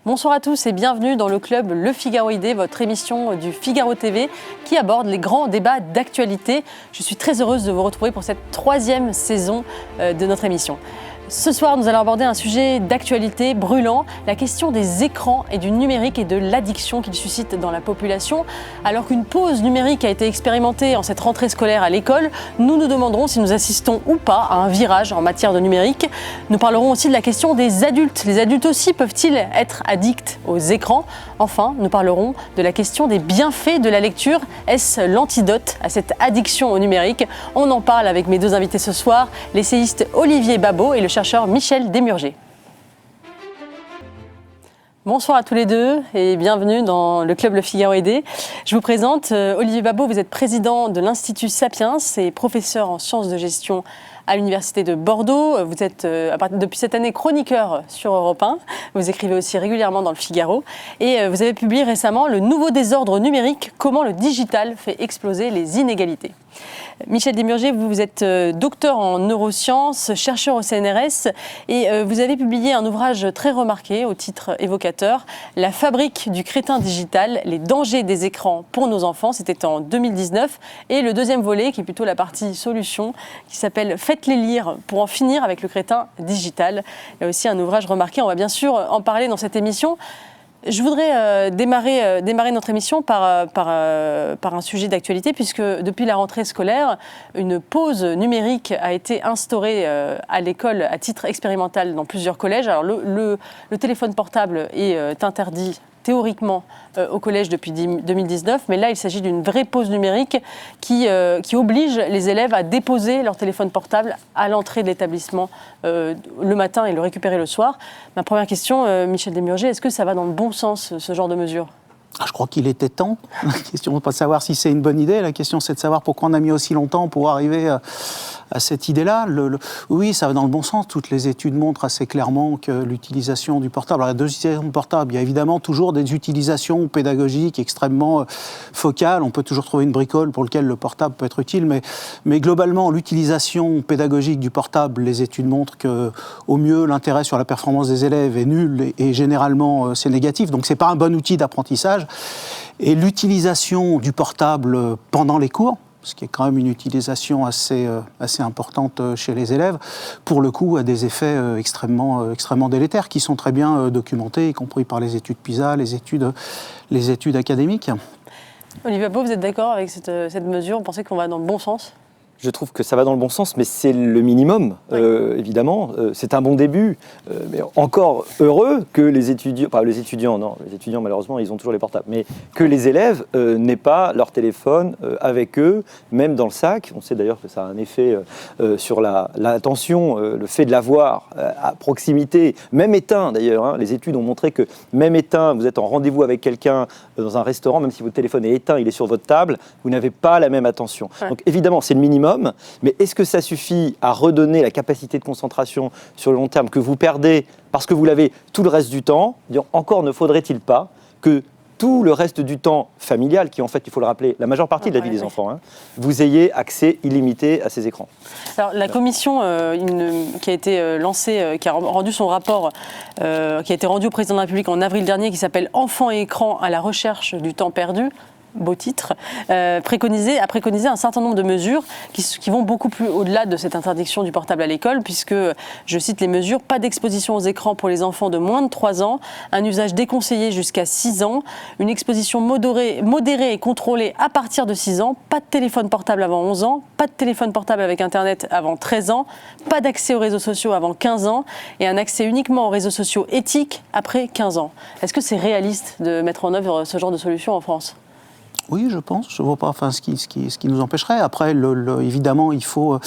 Bonsoir à tous et bienvenue dans le club Le Figaro Idée, votre émission du Figaro TV qui aborde les grands débats d'actualité. Je suis très heureuse de vous retrouver pour cette 3e saison de notre émission. Ce soir, nous allons aborder un sujet d'actualité brûlant, la question des écrans et du numérique et de l'addiction qu'ils suscitent dans la population. Alors qu'une pause numérique a été expérimentée en cette rentrée scolaire à l'école, nous nous demanderons si nous assistons ou pas à un virage en matière de numérique. Nous parlerons aussi de la question des adultes. Les adultes aussi peuvent-ils être addicts aux écrans ? Enfin, nous parlerons de la question des bienfaits de la lecture. Est-ce l'antidote à cette addiction au numérique ? On en parle avec mes deux invités ce soir, l'essayiste Olivier Babot et le chercheur Michel Desmurger. Bonsoir à tous les deux et bienvenue dans le club Le Figaro Idée. Je vous présente Olivier Babot, vous êtes président de l'Institut Sapiens et professeur en sciences de gestion à l'Université de Bordeaux. Vous êtes depuis cette année chroniqueur sur Europe 1. Vous écrivez aussi régulièrement dans le Figaro. Et vous avez publié récemment Le nouveau désordre numérique, comment le digital fait exploser les inégalités. Michel Desmurger, vous êtes docteur en neurosciences, chercheur au CNRS et vous avez publié un ouvrage très remarqué au titre évocateur, La fabrique du crétin digital, les dangers des écrans pour nos enfants. C'était en 2019. Et le deuxième volet, qui est plutôt la partie solution, qui s'appelle Faites-les lire pour en finir avec le crétin digital. Il y a aussi un ouvrage remarqué, on va bien sûr en parler dans cette émission. Je voudrais démarrer notre émission par un sujet d'actualité, puisque depuis la rentrée scolaire, une pause numérique a été instaurée à l'école à titre expérimental dans plusieurs collèges. Alors le téléphone portable est interdit théoriquement au collège depuis 2019, mais là il s'agit d'une vraie pause numérique qui oblige les élèves à déposer leur téléphone portable à l'entrée de l'établissement le matin et le récupérer le soir. Ma première question, Michel Desmurger, est-ce que ça va dans le bon sens, ce genre de mesure ? Je crois qu'il était temps. La question n'est pas de savoir si c'est une bonne idée, la question c'est de savoir pourquoi on a mis aussi longtemps pour arriver à cette idée-là. Oui, ça va dans le bon sens. Toutes les études montrent assez clairement que l'utilisation du portable, alors il y a deux utilisations du portable, il y a évidemment toujours des utilisations pédagogiques extrêmement focales. On peut toujours trouver une bricole pour laquelle le portable peut être utile, mais globalement, l'utilisation pédagogique du portable, les études montrent qu'au mieux, l'intérêt sur la performance des élèves est nul et généralement c'est négatif. Donc c'est pas un bon outil d'apprentissage. Et l'utilisation du portable pendant les cours, ce qui est quand même une utilisation assez importante chez les élèves, pour le coup a des effets extrêmement délétères qui sont très bien documentés, y compris par les études PISA, les études académiques. Olivier Babot, vous êtes d'accord avec cette mesure ? Vous pensez qu'on va dans le bon sens ? Je trouve que ça va dans le bon sens, mais c'est le minimum, oui. Évidemment. C'est un bon début. Mais encore heureux que les étudiants malheureusement, ils ont toujours les portables, mais que les élèves n'aient pas leur téléphone avec eux, même dans le sac. On sait d'ailleurs que ça a un effet sur l'attention, le fait de l'avoir à proximité, même éteint d'ailleurs. Hein. Les études ont montré que même éteint, vous êtes en rendez-vous avec quelqu'un dans un restaurant, même si votre téléphone est éteint, il est sur votre table, vous n'avez pas la même attention. Ouais. Donc évidemment, c'est le minimum. Mais est-ce que ça suffit à redonner la capacité de concentration sur le long terme que vous perdez parce que vous l'avez tout le reste du temps ? Encore ne faudrait-il pas que tout le reste du temps familial, qui en fait, il faut le rappeler, la majeure partie de la vie des enfants, vous ayez accès illimité à ces écrans. Alors la commission qui a été lancée, qui a rendu son rapport, qui a été rendu au président de la République en avril dernier, qui s'appelle « Enfants et écrans à la recherche du temps perdu », beau titre, a préconisé un certain nombre de mesures qui vont beaucoup plus au-delà de cette interdiction du portable à l'école, puisque, je cite les mesures, pas d'exposition aux écrans pour les enfants de moins de 3 ans, un usage déconseillé jusqu'à 6 ans, une exposition modérée et contrôlée à partir de 6 ans, pas de téléphone portable avant 11 ans, pas de téléphone portable avec Internet avant 13 ans, pas d'accès aux réseaux sociaux avant 15 ans et un accès uniquement aux réseaux sociaux éthiques après 15 ans. Est-ce que c'est réaliste de mettre en œuvre ce genre de solution en France ? Oui, je pense. Je ne vois pas ce qui nous empêcherait. Après, évidemment, il faut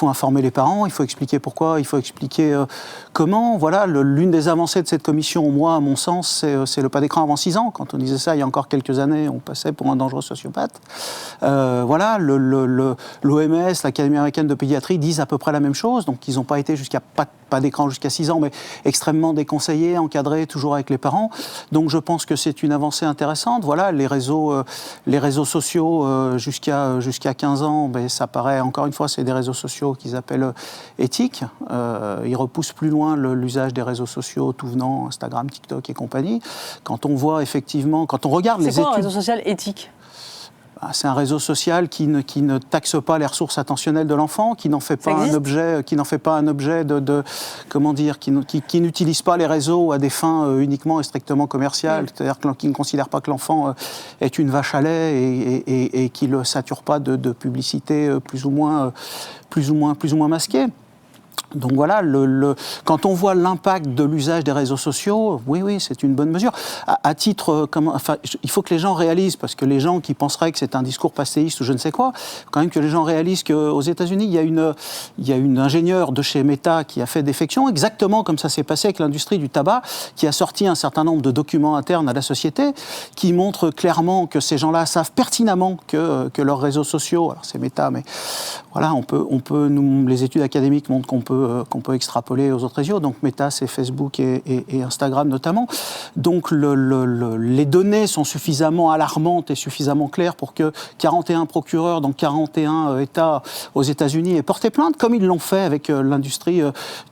informer les parents, il faut expliquer pourquoi, il faut expliquer comment. Voilà, l'une des avancées de cette commission, moi, à mon sens, c'est le pas d'écran avant 6 ans. Quand on disait ça il y a encore quelques années, on passait pour un dangereux sociopathe. Voilà, l'OMS, l'Académie américaine de pédiatrie, disent à peu près la même chose. Donc, ils n'ont pas été jusqu'à pas d'écran jusqu'à 6 ans, mais extrêmement déconseillés, encadrés, toujours avec les parents. Donc, je pense que c'est une avancée intéressante. Voilà, les réseaux les réseaux sociaux jusqu'à 15 ans, ça paraît, encore une fois, c'est des réseaux sociaux qu'ils appellent éthiques. Ils repoussent plus loin l'usage des réseaux sociaux, tout venant, Instagram, TikTok et compagnie. Quand on voit effectivement, quand on regarde les études... C'est quoi un réseau social éthique ? C'est un réseau social qui ne taxe pas les ressources attentionnelles de l'enfant, qui n'en fait pas un objet, comment dire, qui n'utilise pas les réseaux à des fins uniquement et strictement commerciales, c'est-à-dire qui ne considère pas que l'enfant est une vache à lait et qui ne le sature pas de publicité plus ou moins masquée. Donc voilà, quand on voit l'impact de l'usage des réseaux sociaux, oui, c'est une bonne mesure. À titre, il faut que les gens réalisent, parce que les gens qui penseraient que c'est un discours passéiste ou je ne sais quoi, quand même que les gens réalisent qu'aux États-Unis, il y a une ingénieure de chez Meta qui a fait défection, exactement comme ça s'est passé avec l'industrie du tabac, qui a sorti un certain nombre de documents internes à la société, qui montrent clairement que ces gens-là savent pertinemment que leurs réseaux sociaux, alors c'est Meta, mais voilà, les études académiques montrent qu'on peut extrapoler aux autres réseaux. Donc Meta, c'est Facebook et Instagram notamment. Donc les données sont suffisamment alarmantes et suffisamment claires pour que 41 procureurs dans 41 États aux États-Unis aient porté plainte, comme ils l'ont fait avec l'industrie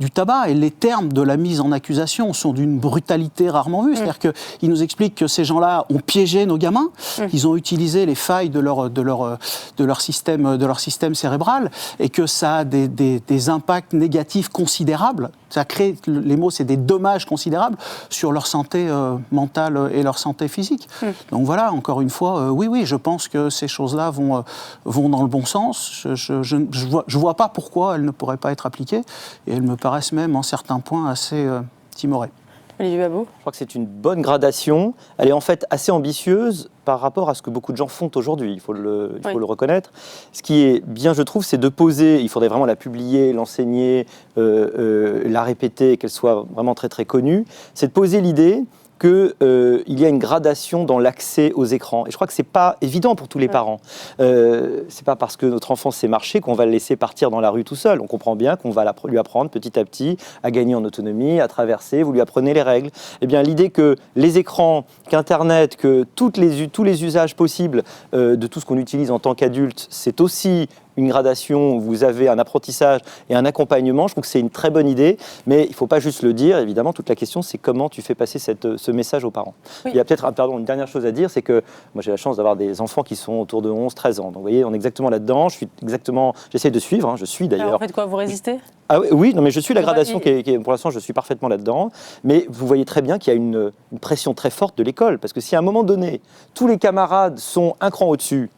du tabac. Et les termes de la mise en accusation sont d'une brutalité rarement vue. C'est-à-dire qu'ils nous expliquent que ces gens-là ont piégé nos gamins, qu'ils ont utilisé les failles de leur système cérébral et que ça a des impacts négatifs considérables. Ça crée, les mots, c'est des dommages considérables sur leur santé mentale et leur santé physique. Donc voilà, encore une fois, oui, je pense que ces choses-là vont dans le bon sens. Je vois pas pourquoi elles ne pourraient pas être appliquées et elles me paraissent même en certains points assez timorées. Olivier Babot ? Je crois que c'est une bonne gradation. Elle est en fait assez ambitieuse par rapport à ce que beaucoup de gens font aujourd'hui, il faut le reconnaître. Ce qui est bien, je trouve, c'est de poser, il faudrait vraiment la publier, l'enseigner, la répéter, qu'elle soit vraiment très très connue, c'est de poser l'idée qu'il y a une gradation dans l'accès aux écrans. Et je crois que ce n'est pas évident pour tous les parents. Ce n'est pas parce que notre enfant sait marcher qu'on va le laisser partir dans la rue tout seul. On comprend bien qu'on va lui apprendre petit à petit à gagner en autonomie, à traverser, vous lui apprenez les règles. Eh bien, l'idée que les écrans, qu'Internet, que tous les usages possibles de tout ce qu'on utilise en tant qu'adulte, c'est aussi une gradation où vous avez un apprentissage et un accompagnement. Je trouve que c'est une très bonne idée, mais il ne faut pas juste le dire. Évidemment, toute la question, c'est comment tu fais passer ce message aux parents. Oui. Il y a peut-être une dernière chose à dire, c'est que moi, j'ai la chance d'avoir des enfants qui sont autour de 11-13 ans. Donc, vous voyez, on est exactement là-dedans. J'essaie de suivre, je suis d'ailleurs. Alors, vous faites quoi, vous résistez ? Ah oui, non, mais je suis la gradation pour l'instant, je suis parfaitement là-dedans. Mais vous voyez très bien qu'il y a une pression très forte de l'école, parce que si à un moment donné, tous les camarades sont un cran au-dessus,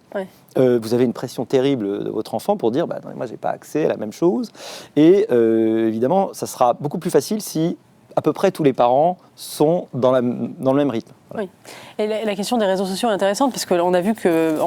vous avez une pression terrible de votre enfant pour dire moi j'ai pas accès à la même chose et évidemment ça sera beaucoup plus facile si à peu près tous les parents sont dans le même rythme. Voilà. Oui. Et la question des réseaux sociaux est intéressante parce qu'on a vu que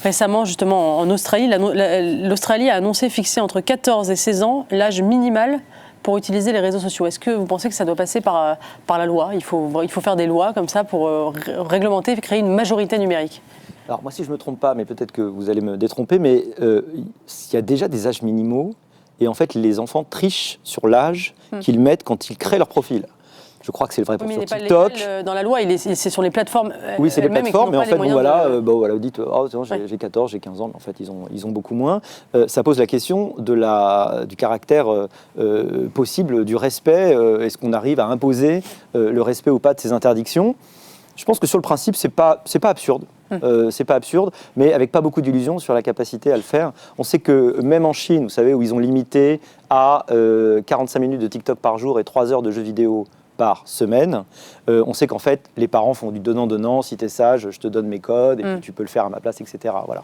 récemment justement en Australie, l'Australie a annoncé fixer entre 14 et 16 ans l'âge minimal pour utiliser les réseaux sociaux. Est-ce que vous pensez que ça doit passer par la loi ? Il faut faire des lois comme ça pour réglementer, créer une majorité numérique ? Alors moi, si je ne me trompe pas, mais peut-être que vous allez me détromper, mais il y a déjà des âges minimaux et en fait, les enfants trichent sur l'âge qu'ils mettent quand ils créent leur profil. Je crois que c'est le vrai pour sur TikTok. Il n'est pas légal dans la loi, c'est sur les plateformes. Oui, c'est les plateformes, mais en fait, vous dites, j'ai 14, j'ai 15 ans, mais en fait, ils ont beaucoup moins. Ça pose la question du caractère possible du respect. Est-ce qu'on arrive à imposer le respect ou pas de ces interdictions ? Je pense que sur le principe, c'est pas absurde. C'est pas absurde, mais avec pas beaucoup d'illusions sur la capacité à le faire. On sait que même en Chine, vous savez, où ils ont limité à 45 minutes de TikTok par jour et 3 heures de jeux vidéo par semaine, on sait qu'en fait, les parents font du donnant-donnant. Si t'es sage, je te donne mes codes et puis tu peux le faire à ma place, etc. Voilà.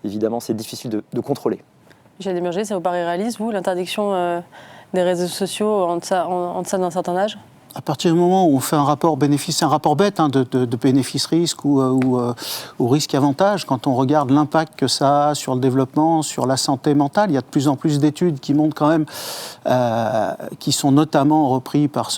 Évidemment, c'est difficile de contrôler. Michel Desmurger, ça vous paraît réaliste, vous, l'interdiction des réseaux sociaux en deçà d'un certain âge ? À partir du moment où on fait un rapport bénéfice, c'est un rapport bête de bénéfice-risque ou risque-avantage, quand on regarde l'impact que ça a sur le développement, sur la santé mentale, il y a de plus en plus d'études qui montrent quand même, qui sont notamment repris par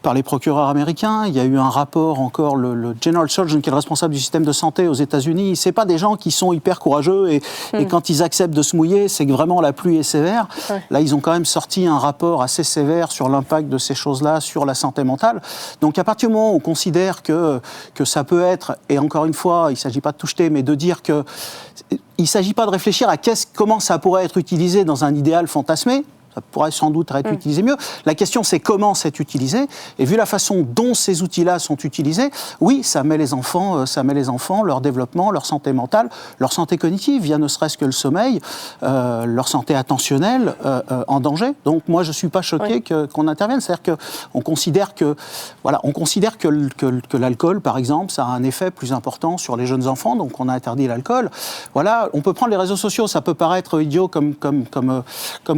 par les procureurs américains. Il y a eu un rapport encore, le General Surgeon, qui est le responsable du système de santé aux États-Unis. C'est pas des gens qui sont hyper courageux et quand ils acceptent de se mouiller, c'est que vraiment la pluie est sévère. Là, ils ont quand même sorti un rapport assez sévère sur l'impact de ces choses-là sur la santé mentale. Donc, à partir du moment où on considère que ça peut être, et encore une fois, il ne s'agit pas de tout jeter, mais de dire que il ne s'agit pas de réfléchir à comment ça pourrait être utilisé dans un idéal fantasmé. Ça pourrait sans doute être utilisé mieux. La question, c'est comment c'est utilisé. Et vu la façon dont ces outils-là sont utilisés, oui, ça met les enfants, leur développement, leur santé mentale, leur santé cognitive, via ne serait-ce que le sommeil, leur santé attentionnelle en danger. Donc moi, je ne suis pas choqué qu'on intervienne. C'est-à-dire qu'on considère que l'alcool, par exemple, ça a un effet plus important sur les jeunes enfants. Donc on a interdit l'alcool. Voilà, on peut prendre les réseaux sociaux. Ça peut paraître idiot comme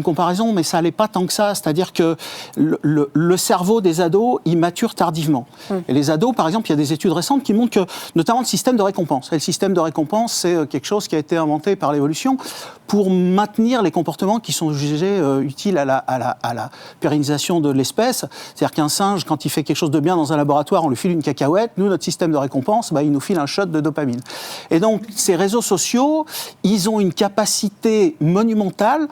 comparaison, mais ça n'allait pas tant que ça. C'est-à-dire que le cerveau des ados, il mature tardivement. Et les ados, par exemple, il y a des études récentes qui montrent que, notamment le système de récompense. Et le système de récompense, c'est quelque chose qui a été inventé par l'évolution pour maintenir les comportements qui sont jugés utiles à la pérennisation de l'espèce. C'est-à-dire qu'un singe, quand il fait quelque chose de bien dans un laboratoire, on lui file une cacahuète. Nous, notre système de récompense, il nous file un shot de dopamine. Et donc, ces réseaux sociaux, ils ont une capacité monumentale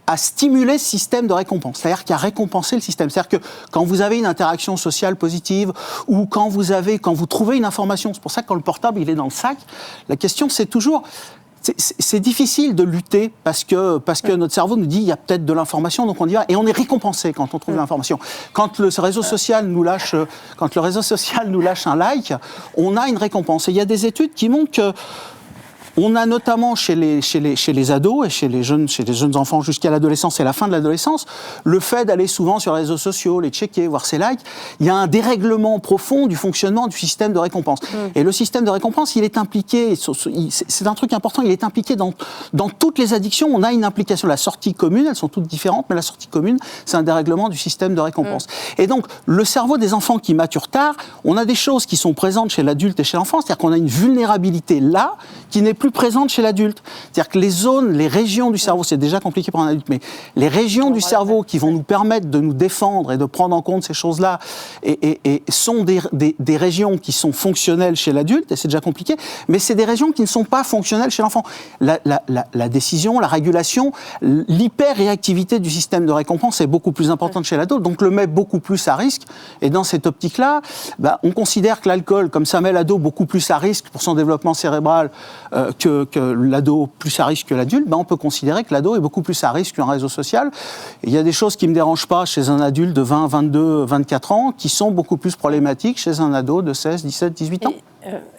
à stimuler ce système de récompense, c'est-à-dire qu'à récompenser le système. C'est-à-dire que quand vous avez une interaction sociale positive ou quand vous trouvez une information, c'est pour ça que quand le portable il est dans le sac, la question c'est toujours... C'est difficile de lutter parce que notre cerveau nous dit il y a peut-être de l'information, donc on y va et on est récompensé quand on trouve l'information. Quand le réseau social nous lâche un like, on a une récompense. Et il y a des études qui montrent que on a notamment chez les ados et chez les jeunes enfants jusqu'à l'adolescence et la fin de l'adolescence, le fait d'aller souvent sur les réseaux sociaux, les checker, voir ses likes, il y a un dérèglement profond du fonctionnement du système de récompense. Et le système de récompense, il est impliqué, c'est un truc important, il est impliqué dans toutes les addictions. On a une implication, la sortie commune, elles sont toutes différentes, mais la sortie commune, c'est un dérèglement du système de récompense. Et donc, le cerveau des enfants qui mature tard, on a des choses qui sont présentes chez l'adulte et chez l'enfant, c'est-à-dire qu'on a une vulnérabilité là, qui n'est plus présente chez l'adulte. C'est-à-dire que les régions du cerveau, c'est déjà compliqué pour un adulte, mais les régions du cerveau qui vont nous permettre de nous défendre et de prendre en compte ces choses-là et sont des régions qui sont fonctionnelles chez l'adulte, et c'est déjà compliqué, mais c'est des régions qui ne sont pas fonctionnelles chez l'enfant. La décision, la régulation, l'hyper-réactivité du système de récompense est beaucoup plus importante chez l'adulte, donc le met beaucoup plus à risque. Et dans cette optique-là, on considère que l'alcool, comme ça met l'ado beaucoup plus à risque pour son développement cérébral que l'ado plus à risque que l'adulte, on peut considérer que l'ado est beaucoup plus à risque qu'un réseau social. Et il y a des choses qui ne me dérangent pas chez un adulte de 20, 22, 24 ans qui sont beaucoup plus problématiques chez un ado de 16, 17, 18 ans.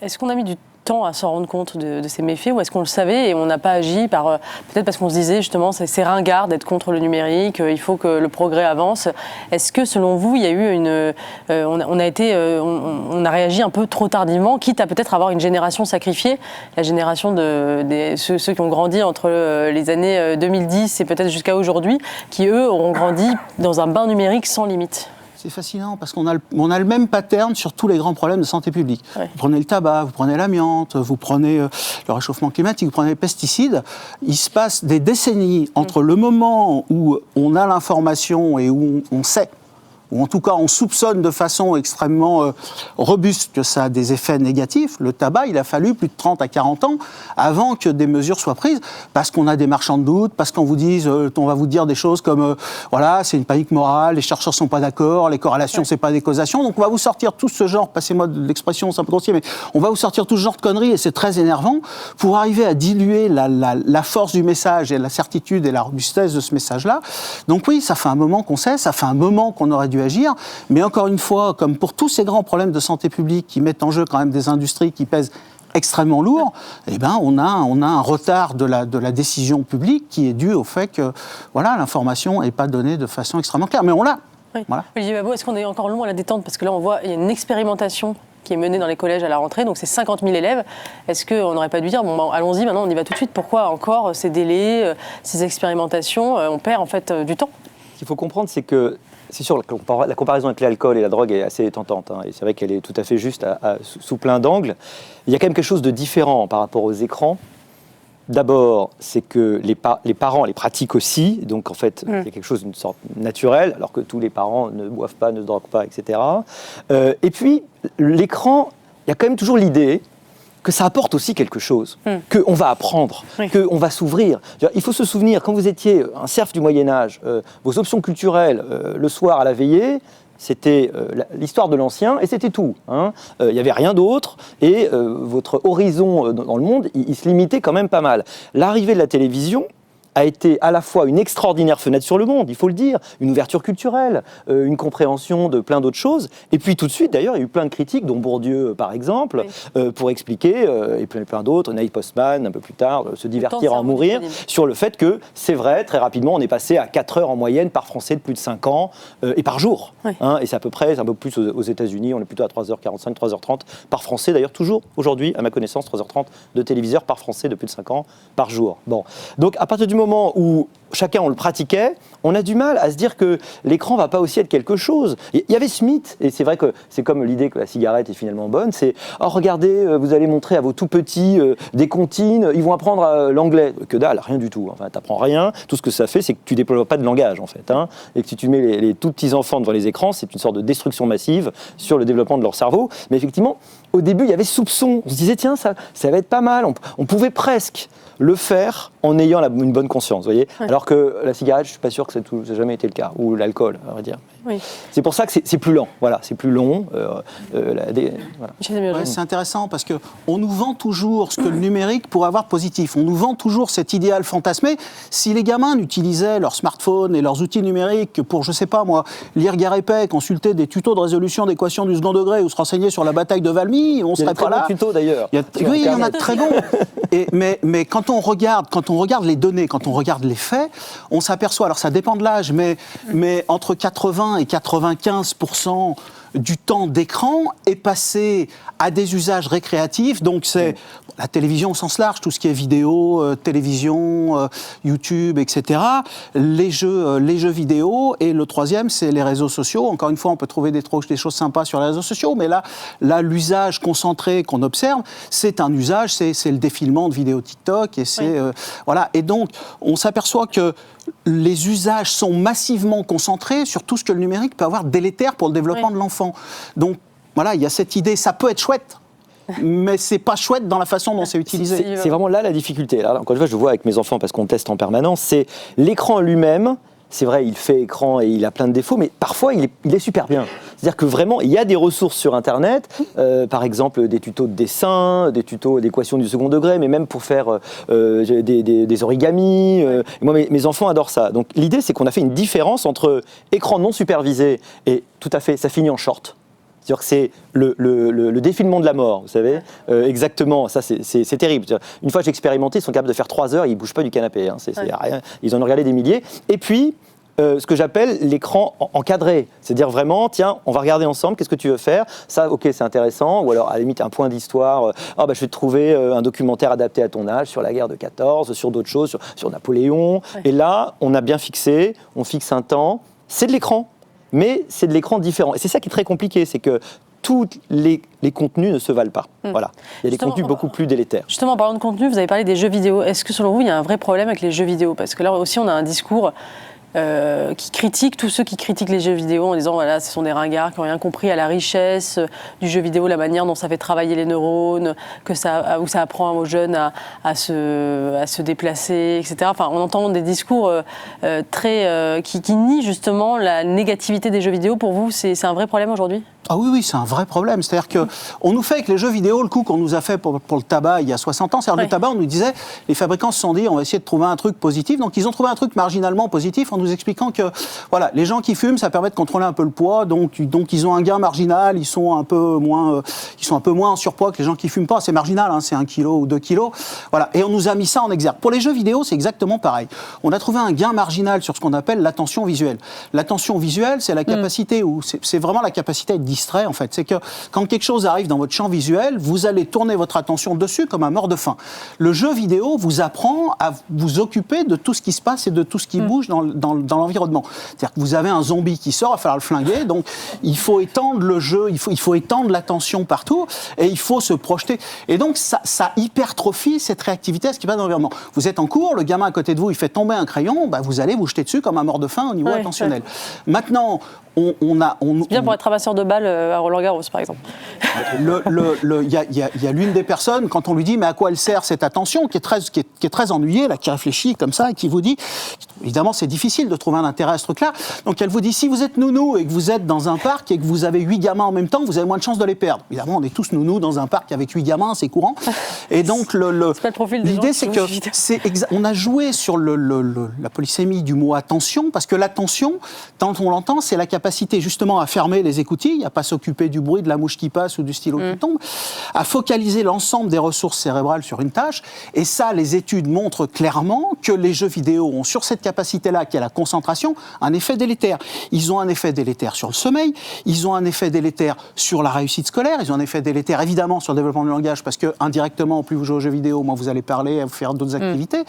Est-ce qu'on a mis du temps à s'en rendre compte de ces méfaits, ou est-ce qu'on le savait et on n'a pas agi peut-être parce qu'on se disait justement c'est ringard d'être contre le numérique, il faut que le progrès avance. Est-ce que selon vous il y a eu on a réagi un peu trop tardivement, quitte à peut-être avoir une génération sacrifiée, la génération de ceux qui ont grandi entre les années 2010 et peut-être jusqu'à aujourd'hui, qui eux auront grandi dans un bain numérique sans limite? C'est fascinant parce qu'on a le même pattern sur tous les grands problèmes de santé publique. Vous prenez le tabac, vous prenez l'amiante, vous prenez le réchauffement climatique, vous prenez les pesticides. Il se passe des décennies entre le moment où on a l'information et où on sait, ou en tout cas on soupçonne de façon extrêmement robuste que ça a des effets négatifs. Le tabac, il a fallu plus de 30 à 40 ans avant que des mesures soient prises, parce qu'on a des marchands de doute, parce qu'on va vous dire des choses comme voilà, c'est une panique morale, les chercheurs sont pas d'accord, les corrélations c'est pas des causations, donc on va vous sortir tout ce genre, passez-moi de l'expression, c'est un peu grossier, mais on va vous sortir tout ce genre de conneries et c'est très énervant pour arriver à diluer la force du message et la certitude et la robustesse de ce message-là. Donc oui, ça fait un moment qu'on sait, ça fait un moment qu'on aurait dû agir, mais encore une fois, comme pour tous ces grands problèmes de santé publique qui mettent en jeu quand même des industries qui pèsent extrêmement lourd, on a un retard de la décision publique qui est dû au fait que l'information n'est pas donnée de façon extrêmement claire. Mais on l'a. Oui. Voilà. Olivier Babot, est-ce qu'on est encore loin à la détente? Parce que là, on voit, il y a une expérimentation qui est menée dans les collèges à la rentrée, donc c'est 50 000 élèves. Est-ce qu'on n'aurait pas dû dire, allons-y, maintenant on y va tout de suite, pourquoi encore ces délais, ces expérimentations? On perd en fait du temps. Ce qu'il faut comprendre, c'est que c'est sûr, la comparaison avec l'alcool et la drogue est assez tentante, et c'est vrai qu'elle est tout à fait juste sous plein d'angles. Il y a quand même quelque chose de différent par rapport aux écrans D'abord, c'est que les parents les pratiquent aussi, donc en fait, il y a quelque chose d'une sorte naturelle, alors que tous les parents ne boivent pas, ne se droguent pas, etc. Et puis, l'écran, il y a quand même toujours l'idée que ça apporte aussi quelque chose, qu'on va apprendre, qu'on va s'ouvrir. Il faut se souvenir, quand vous étiez un serf du Moyen-Âge, vos options culturelles, le soir à la veillée, c'était l'histoire de l'ancien et c'était tout. Il n'y avait rien d'autre et votre horizon dans le monde, il se limitait quand même pas mal. L'arrivée de la télévision a été à la fois une extraordinaire fenêtre sur le monde, il faut le dire, une ouverture culturelle, une compréhension de plein d'autres choses. Et puis tout de suite, d'ailleurs, il y a eu plein de critiques, dont Bourdieu, par exemple, pour expliquer, et plein d'autres, Neil Postman, un peu plus tard, Se divertir à en mourir, sur le fait que, c'est vrai, très rapidement, on est passé à 4 heures en moyenne par Français de plus de 5 ans, et par jour. Et c'est à peu près, un peu plus aux États-Unis, on est plutôt à 3h45, 3h30 par Français, d'ailleurs, toujours aujourd'hui, à ma connaissance, 3h30 de téléviseurs par Français de plus de 5 ans par jour. Bon. Donc, à partir du moment où chacun on le pratiquait, on a du mal à se dire que l'écran va pas aussi être quelque chose. Il y avait ce mythe, et c'est vrai que c'est comme l'idée que la cigarette est finalement bonne, c'est « Oh regardez, vous allez montrer à vos tout-petits des comptines, ils vont apprendre l'anglais ». Que dalle, rien du tout. Enfin, t'apprends rien, tout ce que ça fait, c'est que tu déploies pas de langage en fait. Et que si tu mets les tout-petits-enfants devant les écrans, c'est une sorte de destruction massive sur le développement de leur cerveau. Mais effectivement, au début, il y avait soupçon. On se disait « Tiens, ça va être pas mal ». On pouvait presque le faire en ayant une bonne conscience, vous voyez. Alors que la cigarette, je suis pas sûr que ça n'a jamais été le cas, ou l'alcool, à vrai dire. C'est pour ça que c'est plus lent, voilà, c'est plus long. Voilà. C'est intéressant parce qu'on nous vend toujours ce que le numérique pourrait avoir de positif. On nous vend toujours cet idéal fantasmé. Si les gamins n'utilisaient leur smartphone et leurs outils numériques pour, je sais pas moi, lire Gare épais, consulter des tutos de résolution d'équations du second degré ou se renseigner sur la bataille de Valmy, on serait pas là. Il y a des très bons tutos d'ailleurs. Oui, il y en a de très bons. Mais quand on regarde les données, quand on regarde les faits, on s'aperçoit, alors ça dépend de l'âge, mais entre 80 et 95% du temps d'écran est passé à des usages récréatifs. Donc c'est la télévision au sens large, tout ce qui est vidéo, télévision, YouTube, etc. Les jeux vidéo. Et le troisième, c'est les réseaux sociaux. Encore une fois, on peut trouver des choses sympas sur les réseaux sociaux, mais là l'usage concentré qu'on observe, c'est un usage, c'est le défilement de vidéos TikTok. Et voilà. Et donc, on s'aperçoit que les usages sont massivement concentrés sur tout ce que le numérique peut avoir délétère pour le développement de l'enfant. Donc, voilà, il y a cette idée, ça peut être chouette, mais c'est pas chouette dans la façon dont c'est utilisé. C'est vraiment là la difficulté. Là, encore une fois, je le vois avec mes enfants parce qu'on teste en permanence, c'est l'écran lui-même. C'est vrai, il fait écran et il a plein de défauts, mais parfois il est super bien. C'est-à-dire que vraiment, il y a des ressources sur Internet, par exemple des tutos de dessin, des tutos d'équations du second degré, mais même pour faire des origamis. Moi, mes enfants adorent ça. Donc l'idée, c'est qu'on a fait une différence entre écran non supervisé et tout à fait, ça finit en short. C'est-à-dire que c'est le défilement de la mort, vous savez, exactement, ça c'est terrible. Une fois que j'ai expérimenté, ils sont capables de faire 3 heures, ils ne bougent pas du canapé, rien. Ils en ont regardé des milliers. Et puis, ce que j'appelle l'écran encadré, c'est-à-dire vraiment, tiens, on va regarder ensemble, qu'est-ce que tu veux faire ? Ça, ok, c'est intéressant, ou alors à la limite un point d'histoire, je vais te trouver un documentaire adapté à ton âge sur la guerre de 14, sur d'autres choses, sur Napoléon. Et là, on a bien fixé, on fixe un temps, c'est de l'écran. Mais c'est de l'écran différent. Et c'est ça qui est très compliqué, c'est que tous les contenus ne se valent pas. Voilà. Il y a des contenus beaucoup plus délétères. Justement, en parlant de contenu, vous avez parlé des jeux vidéo. Est-ce que selon vous, il y a un vrai problème avec les jeux vidéo ? Parce que là aussi, on a un discours qui critique tous ceux qui critiquent les jeux vidéo en disant voilà, ce sont des ringards qui n'ont rien compris à la richesse du jeu vidéo, la manière dont ça fait travailler les neurones, où ça apprend aux jeunes à se déplacer, etc. Enfin, on entend des discours qui nient justement la négativité des jeux vidéo. Pour vous, c'est un vrai problème aujourd'hui ? Ah oui, c'est un vrai problème. C'est-à-dire qu'on nous fait avec les jeux vidéo le coup qu'on nous a fait pour le tabac il y a 60 ans. C'est-à-dire le tabac, on nous disait, les fabricants se sont dit, on va essayer de trouver un truc positif. Donc ils ont trouvé un truc marginalement positif en nous expliquant que voilà, les gens qui fument, ça permet de contrôler un peu le poids. Donc ils ont un gain marginal, ils sont un peu moins en surpoids que les gens qui fument pas. C'est marginal, c'est 1 kilo ou 2 kilos. Voilà. Et on nous a mis ça en exergue. Pour les jeux vidéo, c'est exactement pareil. On a trouvé un gain marginal sur ce qu'on appelle l'attention visuelle. L'attention visuelle, c'est la capacité c'est vraiment la capacité à être distrait, en fait. C'est que quand quelque chose arrive dans votre champ visuel, vous allez tourner votre attention dessus comme un mort de faim. Le jeu vidéo vous apprend à vous occuper de tout ce qui se passe et de tout ce qui bouge dans dans l'environnement. C'est-à-dire que vous avez un zombie qui sort, il va falloir le flinguer, donc il faut étendre le jeu, il faut étendre l'attention partout, et il faut se projeter. Et donc ça hypertrophie cette réactivité à ce qui passe dans l'environnement. Vous êtes en cours, le gamin à côté de vous, il fait tomber un crayon, bah, vous allez vous jeter dessus comme un mort de faim au niveau attentionnel. Maintenant, c'est bien pour être ramasseur de balles à Roland-Garros, par exemple. Il y a l'une des personnes, quand on lui dit mais à quoi elle sert cette attention, qui est très ennuyée, là, qui réfléchit comme ça et qui vous dit, évidemment c'est difficile de trouver un intérêt à ce truc-là, donc elle vous dit si vous êtes nounou et que vous êtes dans un parc et que vous avez 8 gamins en même temps, vous avez moins de chances de les perdre. Évidemment on est tous nounous dans un parc avec 8 gamins, c'est courant. Et donc c'est pas le profil des l'idée gens c'est que on a joué sur la polysémie du mot attention, parce que l'attention, tant on l'entend, c'est la capacité justement à fermer les écoutilles, à pas s'occuper du bruit de la mouche qui passe ou du stylo qui tombe, à focaliser l'ensemble des ressources cérébrales sur une tâche. Et ça, les études montrent clairement que les jeux vidéo ont sur cette capacité-là, qui est la concentration, un effet délétère. Ils ont un effet délétère sur le sommeil, ils ont un effet délétère sur la réussite scolaire, ils ont un effet délétère évidemment sur le développement du langage, parce que indirectement, plus vous jouez aux jeux vidéo, moins vous allez parler, vous faire d'autres activités.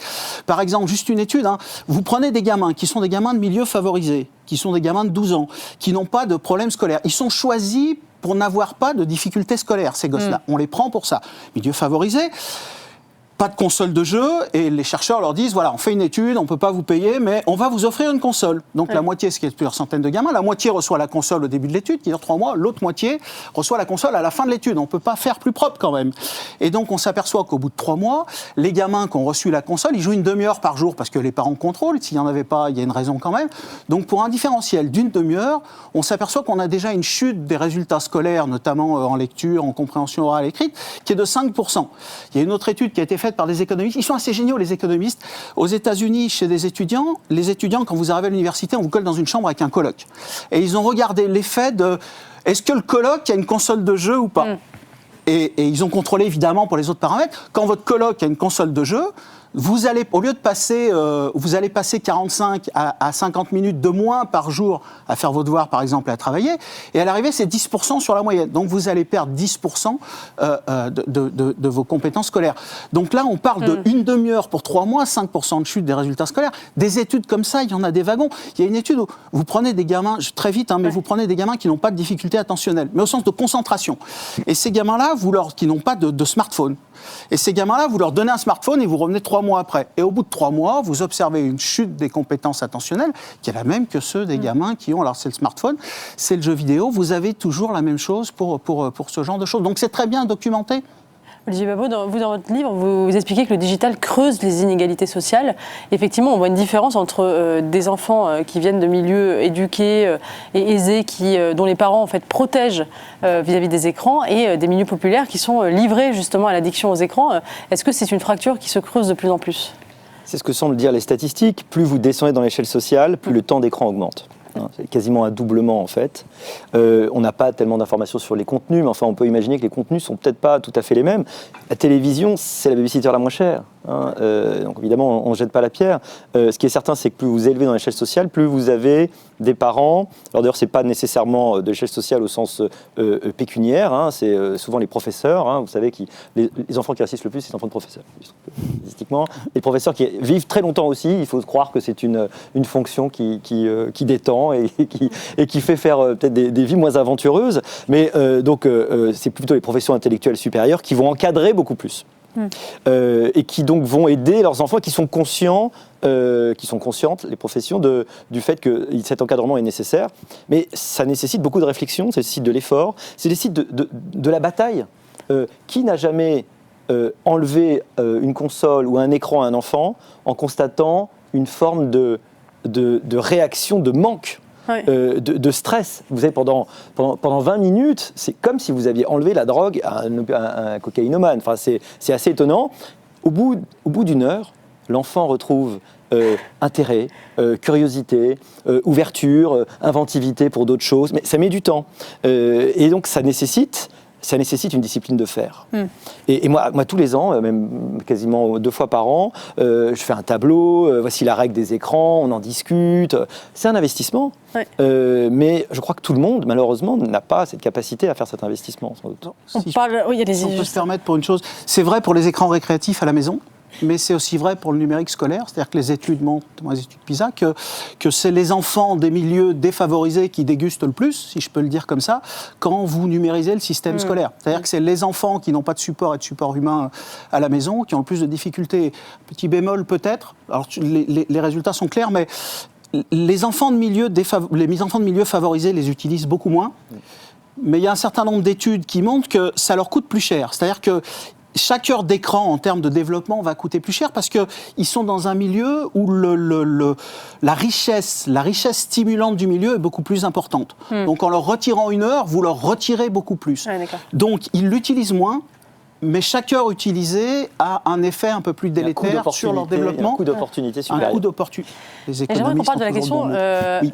Par exemple, juste une étude, vous prenez des gamins qui sont des gamins de milieux favorisés, qui sont des gamins de 12 ans, qui n'ont pas de problème scolaire. Ils sont choisis pour n'avoir pas de difficultés scolaires, ces gosses-là. On les prend pour ça. Milieu favorisé, pas de console de jeu, et les chercheurs leur disent, voilà, on fait une étude, on ne peut pas vous payer, mais on va vous offrir une console. Donc la moitié, ce qui est plusieurs centaines de gamins, la moitié reçoit la console au début de l'étude, qui dure 3 mois, l'autre moitié reçoit la console à la fin de l'étude. On ne peut pas faire plus propre quand même. Et donc on s'aperçoit qu'au bout de 3 mois, les gamins qui ont reçu la console, ils jouent une demi-heure par jour, parce que les parents contrôlent, s'il n'y en avait pas, il y a une raison quand même. Donc pour un différentiel d'une demi-heure, on s'aperçoit qu'on a déjà une chute des résultats scolaires, notamment en lecture, en compréhension orale écrite, qui est de 5%. Il y a une autre étude qui a été faite par des économistes. Ils sont assez géniaux, les économistes. Aux États-Unis, chez des étudiants, les étudiants, quand vous arrivez à l'université, on vous colle dans une chambre avec un coloc. Et ils ont regardé l'effet de est-ce que le coloc a une console de jeu ou pas et ils ont contrôlé, évidemment, pour les autres paramètres. Quand votre coloc a une console de jeu, vous allez, au lieu de passer, vous allez passer 45 à 50 minutes de moins par jour à faire vos devoirs, par exemple, et à travailler. Et à l'arrivée, c'est 10% sur la moyenne. Donc, vous allez perdre 10% de vos compétences scolaires. Donc là, on parle de une demi-heure pour 3 mois, 5% de chute des résultats scolaires. Des études comme ça, il y en a des wagons. Il y a une étude où vous prenez des gamins, très vite, mais vous prenez des gamins qui n'ont pas de difficultés attentionnelles, mais au sens de concentration. Et ces gamins-là, qui n'ont pas de smartphone. Et ces gamins-là, vous leur donnez un smartphone et vous revenez 3 mois après. Et au bout de 3 mois, vous observez une chute des compétences attentionnelles qui est la même que ceux des gamins qui ont, alors c'est le smartphone, c'est le jeu vidéo, vous avez toujours la même chose pour ce genre de choses. Donc c'est très bien documenté. Olivier Babot, dans votre livre, vous expliquez que le digital creuse les inégalités sociales. Effectivement, on voit une différence entre des enfants qui viennent de milieux éduqués et aisés, dont les parents en fait, protègent vis-à-vis des écrans, et des milieux populaires qui sont livrés justement à l'addiction aux écrans. Est-ce que c'est une fracture qui se creuse de plus en plus ? C'est ce que semblent dire les statistiques. Plus vous descendez dans l'échelle sociale, plus le temps d'écran augmente. C'est quasiment un doublement en fait. On n'a pas tellement d'informations sur les contenus, mais enfin on peut imaginer que les contenus sont peut-être pas tout à fait les mêmes. La télévision, c'est la babysitter la moins chère. Donc évidemment, on ne jette pas la pierre. Ce qui est certain, c'est que plus vous élevez dans l'échelle sociale, plus vous avez des parents. Alors d'ailleurs, c'est pas nécessairement de l'échelle sociale au sens pécuniaire. C'est souvent les professeurs. Vous savez, les enfants qui assistent le plus, c'est les enfants de professeurs. Statistiquement, les professeurs qui vivent très longtemps aussi. Il faut croire que c'est une fonction qui détend et qui fait faire peut-être des vies moins aventureuses. Mais donc, c'est plutôt les professions intellectuelles supérieures qui vont encadrer beaucoup plus. Et qui donc vont aider leurs enfants qui sont conscientes, les professions, du fait que cet encadrement est nécessaire. Mais ça nécessite beaucoup de réflexion, ça nécessite de l'effort, ça nécessite de la bataille. Qui n'a jamais enlevé une console ou un écran à un enfant en constatant une forme de réaction, de manque, de stress? Vous savez, pendant 20 minutes, c'est comme si vous aviez enlevé la drogue à un cocaïnomane. Enfin, c'est assez étonnant. Au bout d'une heure, l'enfant retrouve intérêt, curiosité, ouverture, inventivité pour d'autres choses. Mais ça met du temps. Et donc, ça nécessite une discipline de fer. Et moi, tous les ans, même quasiment 2 fois par an, je fais un tableau, voici la règle des écrans, on en discute. C'est un investissement, mais je crois que tout le monde, malheureusement, n'a pas cette capacité à faire cet investissement. Sans doute. On peut se permettre pour une chose, c'est vrai pour les écrans récréatifs à la maison. mais c'est aussi vrai pour le numérique scolaire. C'est-à-dire que les études montrent, dans les études PISA, que c'est les enfants des milieux défavorisés qui dégustent le plus, si je peux le dire comme ça, quand vous numérisez le système scolaire. C'est-à-dire que c'est les enfants qui n'ont pas de support et de support humain à la maison qui ont le plus de difficultés. Petit bémol peut-être, alors les résultats sont clairs, mais les enfants de milieux favorisés les utilisent beaucoup moins. Mais il y a un certain nombre d'études qui montrent que ça leur coûte plus cher. C'est-à-dire que chaque heure d'écran en termes de développement va coûter plus cher parce qu'ils sont dans un milieu où la richesse stimulante du milieu est beaucoup plus importante. Donc en leur retirant une heure, vous leur retirez beaucoup plus. Ouais, donc ils l'utilisent moins. Mais chaque heure utilisée a un effet un peu plus délétère sur leur développement. Un coût d'opportunité supérieur. Un coût d'opportunité. J'aimerais qu'on parle de la question.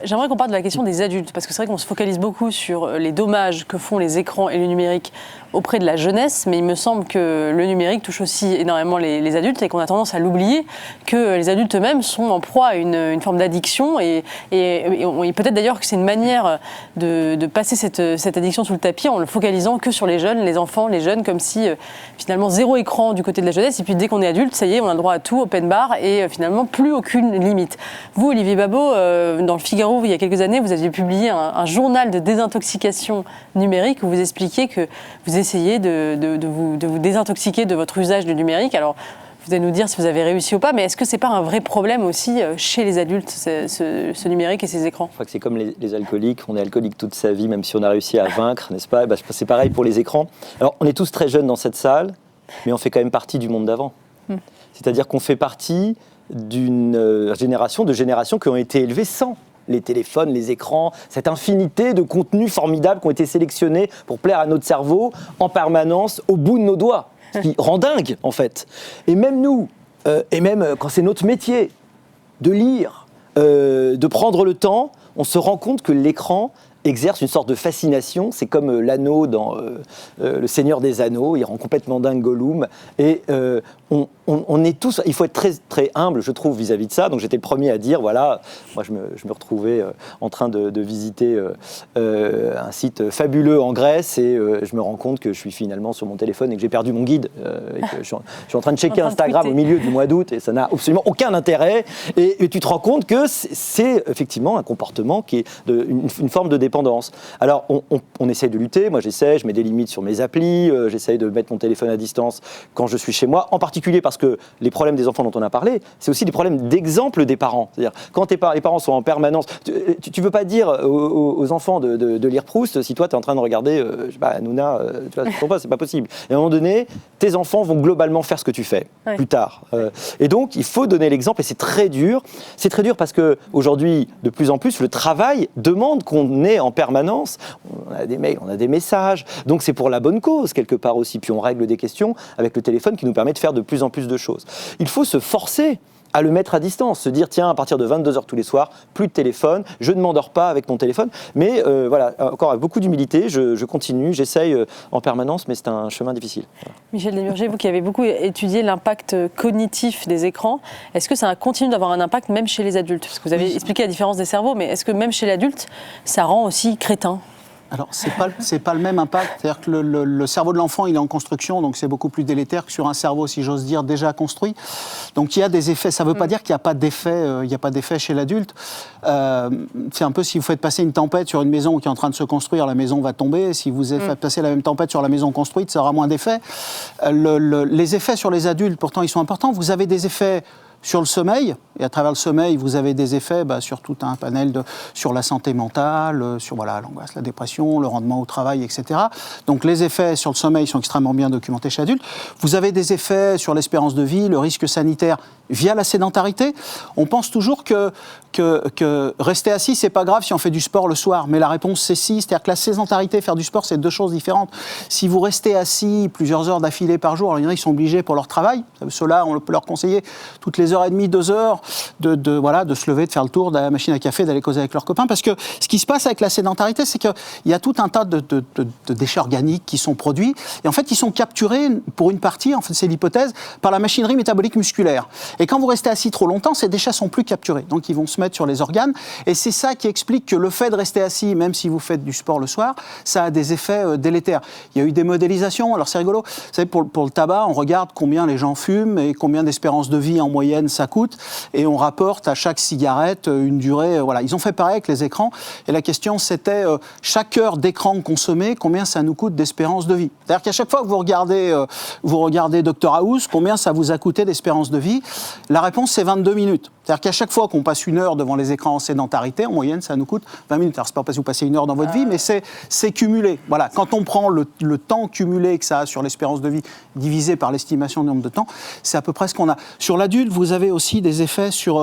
J'aimerais qu'on parle de la question des adultes, parce que c'est vrai qu'on se focalise beaucoup sur les dommages que font les écrans et le numérique auprès de la jeunesse, mais il me semble que le numérique touche aussi énormément les adultes et qu'on a tendance à l'oublier, que les adultes eux-mêmes sont en proie à une forme d'addiction et peut-être d'ailleurs que c'est une manière de passer cette addiction sous le tapis en le focalisant que sur les jeunes, les enfants, les jeunes, comme si finalement zéro écran du côté de la jeunesse et puis dès qu'on est adulte, ça y est, on a le droit à tout, open bar et finalement plus aucune limite. Vous, Olivier Babot, dans le Figaro, il y a quelques années, vous aviez publié un journal de désintoxication numérique où vous expliquiez que vous essayez de vous désintoxiquer de votre usage du numérique. Alors, vous allez nous dire si vous avez réussi ou pas, mais est-ce que ce n'est pas un vrai problème aussi chez les adultes, ce numérique et ces écrans ? Je crois que c'est comme les alcooliques, on est alcoolique toute sa vie, même si on a réussi à vaincre, n'est-ce pas ? C'est pareil pour les écrans. Alors, on est tous très jeunes dans cette salle, mais on fait quand même partie du monde d'avant. C'est-à-dire qu'on fait partie d'une génération qui ont été élevées sans les téléphones, les écrans, cette infinité de contenus formidables qui ont été sélectionnés pour plaire à notre cerveau en permanence au bout de nos doigts. Ce qui rend dingue, en fait. Et même nous, et même quand c'est notre métier, de lire, de prendre le temps, on se rend compte que l'écran exerce une sorte de fascination. C'est comme l'anneau dans Le Seigneur des Anneaux, il rend complètement dingue Gollum. Et on est tous... Il faut être très, très humble, je trouve, vis-à-vis de ça. Donc j'étais le premier à dire, voilà, moi je me retrouvais en train de visiter un site fabuleux en Grèce et je me rends compte que je suis finalement sur mon téléphone et que j'ai perdu mon guide. Et que je suis en train de checker Instagram au milieu du mois d'août et ça n'a absolument aucun intérêt. Et tu te rends compte que c'est effectivement un comportement qui est une forme de dépendance. Alors on essaye de lutter, moi je mets des limites sur mes applis, j'essaye de mettre mon téléphone à distance quand je suis chez moi, en particulier parce que les problèmes des enfants dont on a parlé, c'est aussi des problèmes d'exemple des parents. C'est-à-dire, quand les parents sont en permanence... Tu ne veux pas dire aux enfants de lire Proust si toi, tu es en train de regarder, je sais pas, Hanouna, tu vois, c'est pas possible. Et à un moment donné, tes enfants vont globalement faire ce que tu fais, plus tard. Et donc, il faut donner l'exemple, et c'est très dur. C'est très dur parce qu'aujourd'hui, de plus en plus, le travail demande qu'on ait en permanence, on a des mails, on a des messages, donc c'est pour la bonne cause, quelque part aussi. Puis on règle des questions avec le téléphone qui nous permet de faire de plus en plus de choses. Il faut se forcer à le mettre à distance, se dire tiens, à partir de 22h tous les soirs, plus de téléphone, je ne m'endors pas avec mon téléphone, mais voilà, encore avec beaucoup d'humilité, je continue, j'essaye en permanence, mais c'est un chemin difficile. Michel Desmurger, vous qui avez beaucoup étudié l'impact cognitif des écrans, est-ce que ça continue d'avoir un impact même chez les adultes ? Parce que vous avez expliqué la différence des cerveaux, mais est-ce que même chez l'adulte, ça rend aussi crétin ? Alors, c'est pas le même impact. C'est-à-dire que le cerveau de l'enfant, il est en construction, donc c'est beaucoup plus délétère que sur un cerveau, si j'ose dire, déjà construit. Donc, il y a des effets. Ça ne veut pas dire qu'il n'y a pas d'effet, chez l'adulte. C'est un peu si vous faites passer une tempête sur une maison qui est en train de se construire, la maison va tomber. Si vous faites passer la même tempête sur la maison construite, ça aura moins d'effets. Les effets sur les adultes, pourtant, ils sont importants. Vous avez des effets sur le sommeil, et à travers le sommeil, vous avez des effets sur tout un panel sur la santé mentale, sur l'angoisse, la dépression, le rendement au travail, etc. Donc les effets sur le sommeil sont extrêmement bien documentés chez l'adulte. Vous avez des effets sur l'espérance de vie, le risque sanitaire via la sédentarité. On pense toujours que rester assis, c'est pas grave si on fait du sport le soir, mais la réponse c'est si, c'est-à-dire que la sédentarité et faire du sport, c'est deux choses différentes. Si vous restez assis plusieurs heures d'affilée par jour, alors il y en a qui sont obligés pour leur travail, ceux-là, on peut leur conseiller toutes les des heures et demie, 2 heures de se lever, de faire le tour de la machine à café, d'aller causer avec leurs copains. Parce que ce qui se passe avec la sédentarité, c'est qu'il y a tout un tas de déchets organiques qui sont produits. Et en fait, ils sont capturés, pour une partie, en fait, c'est l'hypothèse, par la machinerie métabolique musculaire. Et quand vous restez assis trop longtemps, ces déchets sont plus capturés. Donc, ils vont se mettre sur les organes. Et c'est ça qui explique que le fait de rester assis, même si vous faites du sport le soir, ça a des effets délétères. Il y a eu des modélisations. Alors, c'est rigolo. Vous savez, pour le tabac, on regarde combien les gens fument et combien d'espérance de vie en moyenne ça coûte. Et on rapporte à chaque cigarette une durée. Voilà. Ils ont fait pareil avec les écrans. Et la question, c'était chaque heure d'écran consommé, combien ça nous coûte d'espérance de vie. C'est-à-dire qu'à chaque fois que vous regardez Dr House, combien ça vous a coûté d'espérance de vie? La réponse, c'est 22 minutes. C'est-à-dire qu'à chaque fois qu'on passe une heure devant les écrans en sédentarité, en moyenne, ça nous coûte 20 minutes. Alors, c'est pas parce que vous passez une heure dans votre vie, mais c'est cumulé. Voilà. Quand on prend le temps cumulé que ça a sur l'espérance de vie divisé par l'estimation du nombre de temps, c'est à peu près ce qu'on a. Sur l'adulte, vous avez aussi des effets sur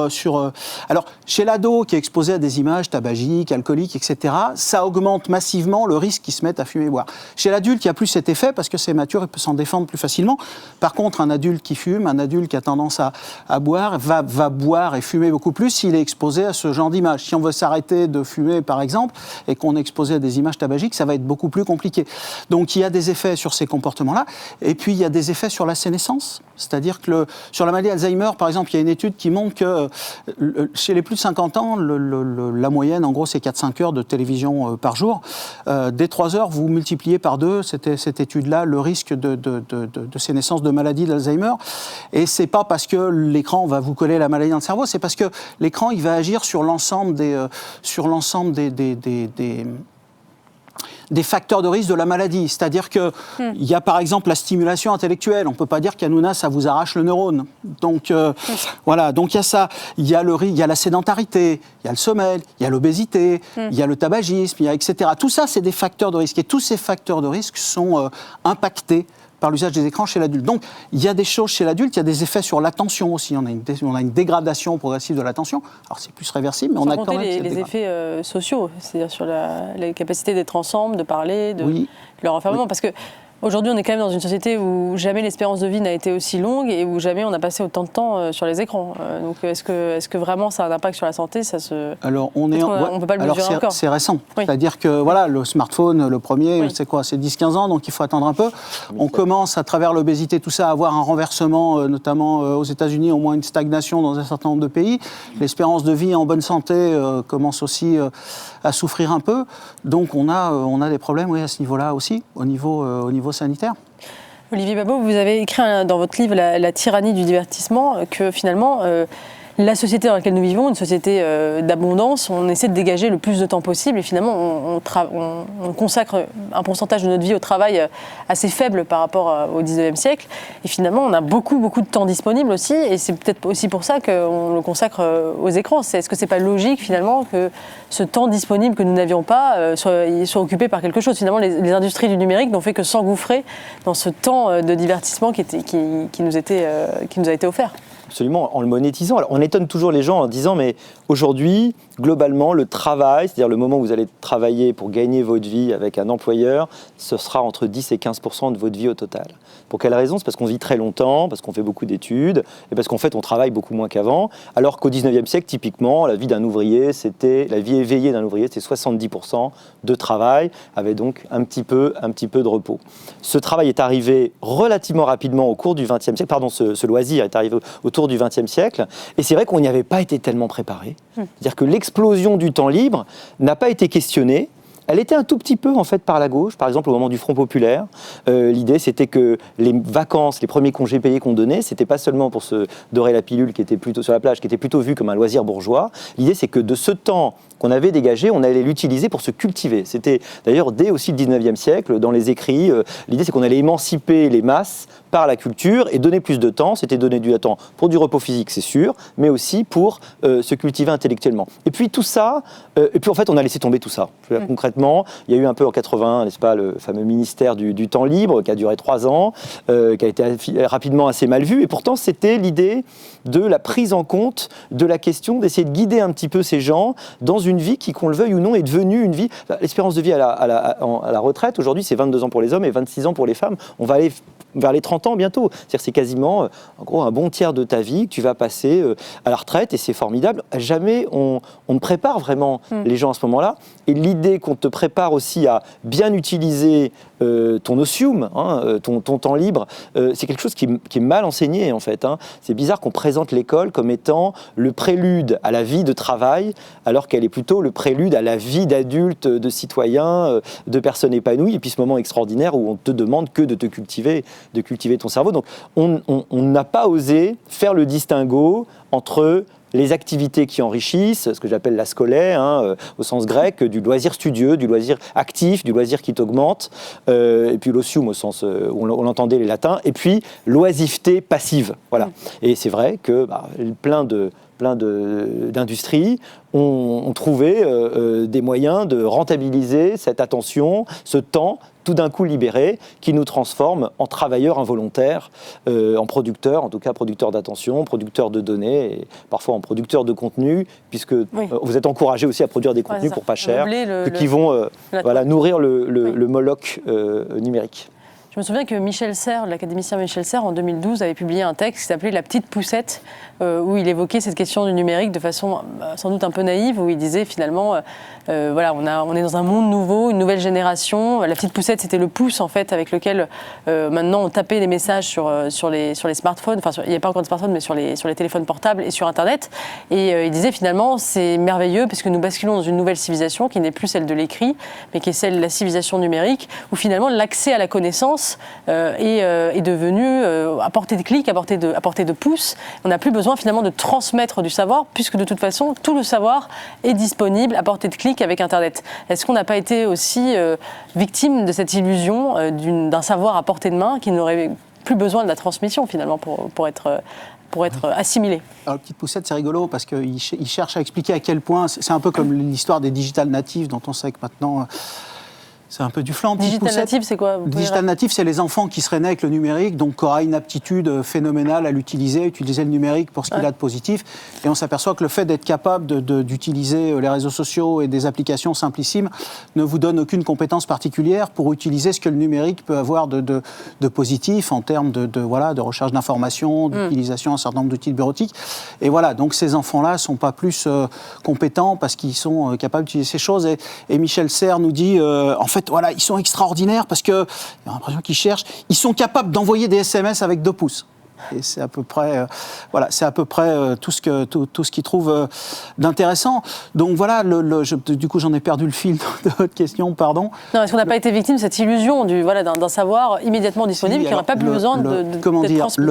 alors, chez l'ado qui est exposé à des images tabagiques, alcooliques, etc., ça augmente massivement le risque qu'il se mette à fumer et boire. Chez l'adulte, il n'y a plus cet effet parce que c'est mature et peut s'en défendre plus facilement. Par contre, un adulte qui fume, un adulte qui a tendance à boire, va boire et fumer beaucoup plus s'il est exposé à ce genre d'images. Si on veut s'arrêter de fumer, par exemple, et qu'on est exposé à des images tabagiques, ça va être beaucoup plus compliqué. Donc, il y a des effets sur ces comportements-là. Et puis, il y a des effets sur la sénescence. C'est-à-dire que sur la maladie d'Alzheimer, par exemple, il y a une étude qui montre que chez les plus de 50 ans, la moyenne, en gros, c'est 4-5 heures de télévision par jour. Dès 3 heures, vous multipliez par 2, c'était cette étude-là, le risque de sénescence de maladie d'Alzheimer. Et c'est pas parce que l'écran va vous coller la maladie dans le cerveau, c'est parce que l'écran, il va agir sur l'ensemble des facteurs de risque de la maladie. C'est-à-dire qu'il y a par exemple la stimulation intellectuelle. On ne peut pas dire qu'Hanouna, ça vous arrache le neurone. Donc voilà, donc il y a ça. Il y a la sédentarité, il y a le sommeil, il y a l'obésité, il y a le tabagisme, etc. Tout ça, c'est des facteurs de risque. Et tous ces facteurs de risque sont impactés par l'usage des écrans chez l'adulte. Donc, il y a des choses chez l'adulte, il y a des effets sur l'attention aussi. On a une dégradation progressive de l'attention. Alors, c'est plus réversible, mais on a quand même les effets sociaux, c'est-à-dire sur la capacité d'être ensemble, de parler, de leur enfermement. Parce que aujourd'hui, on est quand même dans une société où jamais l'espérance de vie n'a été aussi longue et où jamais on a passé autant de temps sur les écrans. Donc, est-ce que vraiment ça a un impact sur la santé? Alors, on ne peut pas le mesurer encore. C'est récent. Oui. C'est-à-dire que voilà, le smartphone, le premier, c'est quoi? C'est 10-15 ans, donc il faut attendre un peu. On commence, à travers l'obésité, tout ça, à avoir un renversement, notamment aux États-Unis, au moins une stagnation dans un certain nombre de pays. L'espérance de vie en bonne santé commence aussi à souffrir un peu. Donc, on a des problèmes à ce niveau-là aussi, au niveau sanitaire. Olivier Babot, vous avez écrit dans votre livre La tyrannie du divertissement que finalement la société dans laquelle nous vivons, une société d'abondance, on essaie de dégager le plus de temps possible et finalement on consacre un pourcentage de notre vie au travail assez faible par rapport au 19e siècle et finalement on a beaucoup de temps disponible aussi et c'est peut-être aussi pour ça qu'on le consacre aux écrans. Est-ce que c'est pas logique finalement que ce temps disponible que nous n'avions pas soit occupé par quelque chose? Finalement les industries du numérique n'ont fait que s'engouffrer dans ce temps de divertissement qui nous a été offert. Absolument, en le monétisant. Alors, on étonne toujours les gens en disant, mais aujourd'hui, globalement, le travail, c'est-à-dire le moment où vous allez travailler pour gagner votre vie avec un employeur, ce sera entre 10 et 15% de votre vie au total. Pour quelle raison? C'est parce qu'on vit très longtemps, parce qu'on fait beaucoup d'études, et parce qu'en fait, on travaille beaucoup moins qu'avant, alors qu'au 19e siècle, typiquement, la vie éveillée d'un ouvrier, c'était 70% de travail, avec donc un petit peu de repos. Ce travail est arrivé relativement rapidement au cours du 20e siècle, ce loisir est arrivé autour du 20e siècle, et c'est vrai qu'on n'y avait pas été tellement préparé. C'est-à-dire que l'explosion du temps libre n'a pas été questionnée. Elle était un tout petit peu en fait par la gauche, par exemple au moment du Front populaire. L'idée c'était que les vacances, les premiers congés payés qu'on donnait, c'était pas seulement pour se dorer la pilule qui était plutôt sur la plage, qui était plutôt vu comme un loisir bourgeois. L'idée c'est que de ce temps qu'on avait dégagé, on allait l'utiliser pour se cultiver. C'était d'ailleurs dès aussi le 19e siècle, dans les écrits, l'idée c'est qu'on allait émanciper les masses par la culture et donner plus de temps. C'était donner du temps pour du repos physique, c'est sûr, mais aussi pour se cultiver intellectuellement. Et puis tout ça, et puis en fait on a laissé tomber tout ça. Concrètement, il y a eu un peu en 81, n'est-ce pas, le fameux ministère du temps libre qui a duré 3 ans, qui a été rapidement assez mal vu. Et pourtant c'était l'idée de la prise en compte de la question d'essayer de guider un petit peu ces gens dans une vie qui, qu'on le veuille ou non, est devenue une vie. L'espérance de vie à la retraite, aujourd'hui, c'est 22 ans pour les hommes et 26 ans pour les femmes. On va aller vers les 30 ans bientôt. C'est-à-dire c'est quasiment, en gros, un bon tiers de ta vie que tu vas passer à la retraite, et c'est formidable. Jamais on ne prépare vraiment les gens à ce moment-là. Et l'idée qu'on te prépare aussi à bien utiliser ton otium, ton temps libre, c'est quelque chose qui est mal enseigné en fait. C'est bizarre qu'on présente l'école comme étant le prélude à la vie de travail, alors qu'elle est plutôt le prélude à la vie d'adulte, de citoyen, de personnes épanouies, et puis ce moment extraordinaire où on te demande que de cultiver ton cerveau. Donc on n'a pas osé faire le distinguo entre les activités qui enrichissent, ce que j'appelle la scolée, au sens grec, du loisir studieux, du loisir actif, du loisir qui t'augmente, et puis l'osium au sens où on entendait les latins, et puis l'oisiveté passive. Voilà. Et c'est vrai que plein d'industries ont trouvé des moyens de rentabiliser cette attention, ce temps, tout d'un coup libéré, qui nous transforme en travailleurs involontaires, en producteurs, en tout cas producteurs d'attention, producteurs de données, et parfois en producteurs de contenu, puisque vous êtes encouragés aussi à produire des contenus pour pas cher, qui vont nourrir le Moloch numérique. Je me souviens que Michel Serres, l'académicien Michel Serres, en 2012, avait publié un texte qui s'appelait « La petite poussette », où il évoquait cette question du numérique de façon sans doute un peu naïve, où il disait finalement, on est dans un monde nouveau, une nouvelle génération. La petite poussette, c'était le pouce en fait avec lequel maintenant on tapait des messages sur les smartphones. Enfin, il n'y a pas encore de smartphones, mais sur les téléphones portables et sur Internet. Et il disait finalement, c'est merveilleux parce que nous basculons dans une nouvelle civilisation qui n'est plus celle de l'écrit, mais qui est celle de la civilisation numérique, où finalement l'accès à la connaissance est devenu à portée de clic, à portée de pouce. On n'a plus besoin finalement de transmettre du savoir, puisque de toute façon, tout le savoir est disponible à portée de clic avec Internet. Est-ce qu'on n'a pas été aussi victime de cette illusion d'un savoir à portée de main qui n'aurait plus besoin de la transmission finalement pour être assimilé? Alors, petite poussette, c'est rigolo parce qu'il cherche à expliquer à quel point, c'est un peu comme l'histoire des digital natives dont on sait que maintenant... C'est un peu du flanc. Digital native, c'est quoi? Digital native, c'est les enfants qui seraient nés avec le numérique, donc qui aura une aptitude phénoménale à utiliser le numérique pour ce qu'il a de positif. Et on s'aperçoit que le fait d'être capable d'utiliser les réseaux sociaux et des applications simplissimes ne vous donne aucune compétence particulière pour utiliser ce que le numérique peut avoir de positif en termes de recherche d'informations, d'utilisation d'un certain nombre d'outils bureautiques. Et voilà, donc ces enfants-là ne sont pas plus compétents parce qu'ils sont capables d'utiliser ces choses. Et Michel Serres nous dit, en fait, voilà, ils sont extraordinaires parce que, j'ai l'impression qu'ils cherchent, ils sont capables d'envoyer des SMS avec 2 pouces. Et c'est à peu près, tout ce qu'ils trouvent d'intéressant. Donc voilà, du coup j'en ai perdu le fil de votre question, pardon. Non, est-ce qu'on n'a pas été victime de cette illusion d'un savoir immédiatement disponible qui n'aurait pas besoin d'être transmis?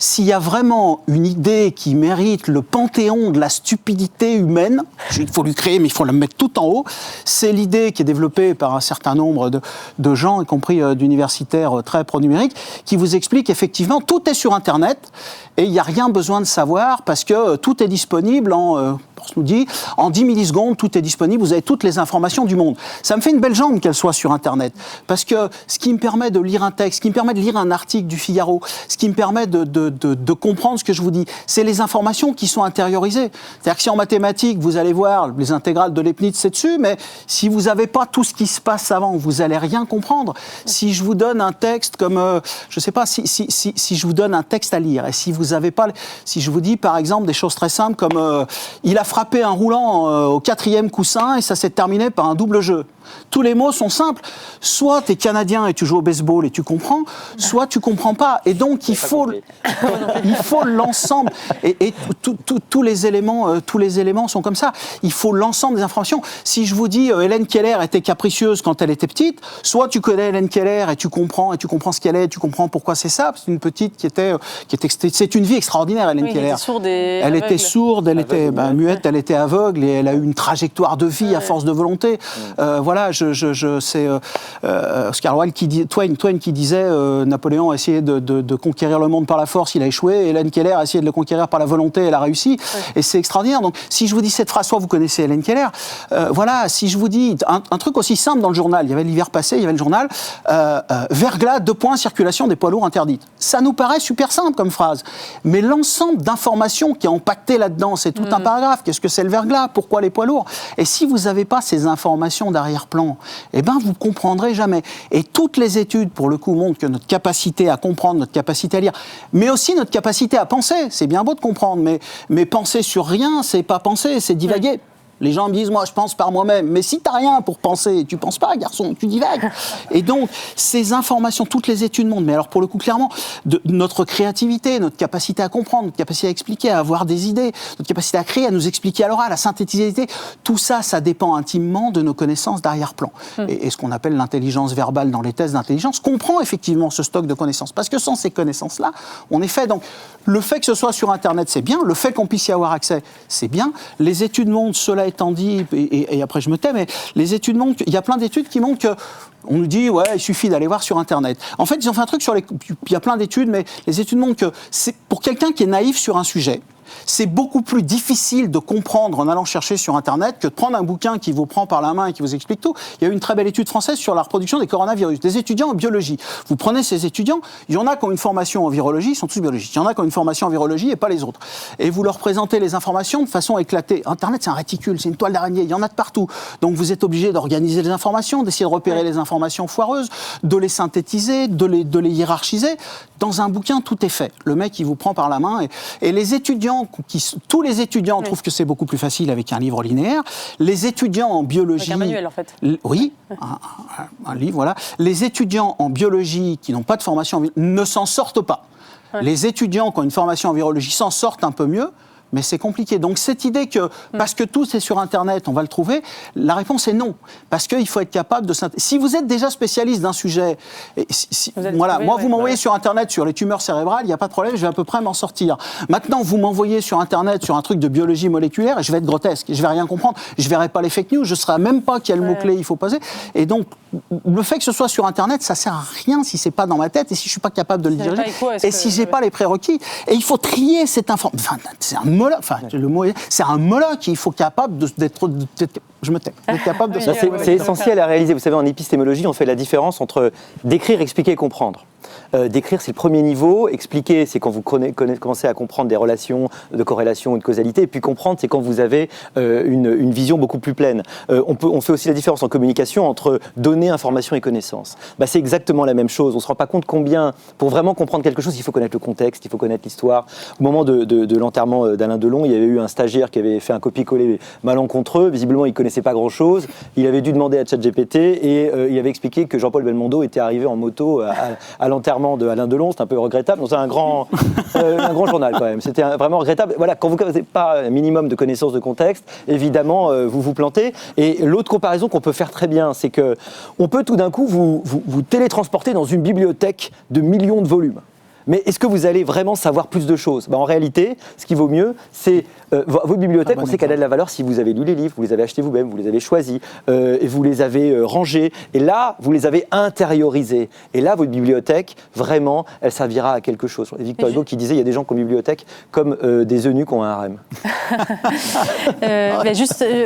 S'il y a vraiment une idée qui mérite le panthéon de la stupidité humaine, il faut lui créer, mais il faut la mettre tout en haut, c'est l'idée qui est développée par un certain nombre de gens, y compris d'universitaires très pro-numériques, qui vous expliquent effectivement tout est sur Internet et il n'y a rien besoin de savoir parce que tout est disponible en 10 millisecondes, tout est disponible, vous avez toutes les informations du monde. Ça me fait une belle jambe qu'elle soit sur Internet parce que ce qui me permet de lire un texte, ce qui me permet de lire un article du Figaro, ce qui me permet de comprendre ce que je vous dis, c'est les informations qui sont intériorisées. C'est-à-dire que si en mathématiques, vous allez voir les intégrales de Leibniz, c'est dessus, mais si vous n'avez pas tout ce qui se passe avant, vous n'allez rien comprendre. Si je vous donne un texte comme, je ne sais pas, si je vous donne un texte à lire, et si vous avez pas, si je vous dis par exemple des choses très simples comme il a frappé un roulant au 4e coussin et ça s'est terminé par un double jeu. Tous les mots sont simples. Soit tu es Canadien et tu joues au baseball et tu comprends, soit tu comprends pas. Et donc il faut l'ensemble. Et tous les éléments sont comme ça. Il faut l'ensemble des informations. Si je vous dis Hélène Keller était capricieuse quand elle était petite, soit tu connais Hélène Keller et tu comprends ce qu'elle est, tu comprends pourquoi c'est ça. C'est une petite c'est une vie extraordinaire, Hélène Keller. Elle était sourde, elle était muette, elle était aveugle et elle a eu une trajectoire de vie à force de volonté. Voilà, c'est Oscar Wilde Twain qui disait Napoléon a essayé de conquérir le monde par la force, il a échoué, et Hélène Keller a essayé de le conquérir par la volonté, elle a réussi, et c'est extraordinaire. Donc si je vous dis cette phrase, soit vous connaissez Hélène Keller, voilà, si je vous dis un truc aussi simple dans le journal, il y avait l'hiver passé, il y avait le journal, verglas, : circulation des poids lourds interdite. Ça nous paraît super simple comme phrase, mais l'ensemble d'informations qui est empaqueté là-dedans, c'est tout un paragraphe. Qu'est-ce que c'est le verglas? Pourquoi les poids lourds? Et si vous n'avez pas ces informations derrière d'arrière-plan, eh ben, vous comprendrez jamais. Et toutes les études, pour le coup, montrent que notre capacité à comprendre, notre capacité à lire, mais aussi notre capacité à penser, c'est bien beau de comprendre, mais penser sur rien, c'est pas penser, c'est divaguer. Les gens me disent, moi, je pense par moi-même. Mais si tu n'as rien pour penser, tu ne penses pas, garçon, tu divagues. Et donc, ces informations, toutes les études montrent, mais alors pour le coup, clairement, notre créativité, notre capacité à comprendre, notre capacité à expliquer, à avoir des idées, notre capacité à créer, à nous expliquer à l'oral, à synthétiser les idées, tout ça, ça dépend intimement de nos connaissances d'arrière-plan. Et ce qu'on appelle l'intelligence verbale dans les tests d'intelligence comprend effectivement ce stock de connaissances. Parce que sans ces connaissances-là, on est fait. Donc, le fait que ce soit sur Internet, c'est bien. Le fait qu'on puisse y avoir accès, c'est bien. Les études montrent, cela étant dit, et après je me tais, mais les études montrent, il y a plein d'études qui montrent que on nous dit, ouais, il suffit d'aller voir sur Internet. En fait, ils ont fait un truc sur il y a plein d'études, mais les études montrent que c'est pour quelqu'un qui est naïf sur un sujet, c'est beaucoup plus difficile de comprendre en allant chercher sur Internet que de prendre un bouquin qui vous prend par la main et qui vous explique tout. Il y a eu une très belle étude française sur la reproduction des coronavirus, des étudiants en biologie. Vous prenez ces étudiants, il y en a qui ont une formation en virologie, ils sont tous biologistes. Il y en a qui ont une formation en virologie et pas les autres. Et vous leur présentez les informations de façon éclatée. Internet, c'est un réticule, c'est une toile d'araignée, il y en a de partout. Donc vous êtes obligé d'organiser les informations, d'essayer de repérer les informations foireuses, de les synthétiser, de les hiérarchiser. Dans un bouquin, tout est fait. Le mec, il vous prend par la main. Et les étudiants, tous les étudiants trouvent que c'est beaucoup plus facile avec un livre linéaire. Les étudiants en biologie... Avec un manuel, en fait. Oui, un livre, voilà. Les étudiants en biologie qui n'ont pas de formation ne s'en sortent pas. Ouais. Les étudiants qui ont une formation en virologie s'en sortent un peu mieux, mais c'est compliqué. Donc cette idée que, parce que tout c'est sur Internet, on va le trouver, la réponse est non. Parce qu'il faut être capable de... Si vous êtes déjà spécialiste d'un sujet, voilà, moi vous m'envoyez sur Internet sur les tumeurs cérébrales, il n'y a pas de problème, je vais à peu près m'en sortir. Maintenant, vous m'envoyez sur Internet sur un truc de biologie moléculaire, et je vais être grotesque, je ne vais rien comprendre, je ne verrai pas les fake news, je ne saurai même pas quel mot-clé il faut poser. Et donc, le fait que ce soit sur Internet, ça ne sert à rien si ce n'est pas dans ma tête, et si je ne suis pas capable de le diriger, et si je n'ai pas les prérequis. Et il faut trier cette information. Enfin, c'est un Moloch, le mot c'est un Moloch, il faut capable d'être je me tais, d'être capable de c'est essentiel à réaliser. Vous savez, en épistémologie, on fait la différence entre décrire, expliquer et comprendre. Décrire, c'est le premier niveau. Expliquer, c'est quand vous commencez à comprendre des relations de corrélation ou de causalité. Et puis comprendre, c'est quand vous avez une vision beaucoup plus pleine. On fait aussi la différence en communication entre données, information et connaissance. C'est exactement la même chose. On ne se rend pas compte combien, pour vraiment comprendre quelque chose, il faut connaître le contexte, il faut connaître l'histoire. Au moment de l'enterrement d'Alain Delon, il y avait eu un stagiaire qui avait fait un copier-coller malencontreux. Visiblement, il ne connaissait pas grand-chose. Il avait dû demander à ChatGPT et il avait expliqué que Jean-Paul Belmondo était arrivé en moto à l'enterrement de Alain Delon. C'est un peu regrettable. C'est un grand journal quand même. C'était vraiment regrettable. Voilà, quand vous n'avez pas un minimum de connaissances de contexte, évidemment, vous vous plantez. Et l'autre comparaison qu'on peut faire très bien, c'est que on peut tout d'un coup vous télétransporter dans une bibliothèque de millions de volumes. Mais est-ce que vous allez vraiment savoir plus de choses ? En réalité, ce qui vaut mieux, c'est votre bibliothèque, on sait qu'elle a de la valeur si vous avez lu les livres, vous les avez achetés vous-même, vous les avez choisis, et vous les avez rangés. Et là, vous les avez intériorisés. Et là, votre bibliothèque, vraiment, elle servira à quelque chose. Et Victor Hugo qui disait, il y a des gens qui ont une bibliothèque comme des eunuques ont un harem.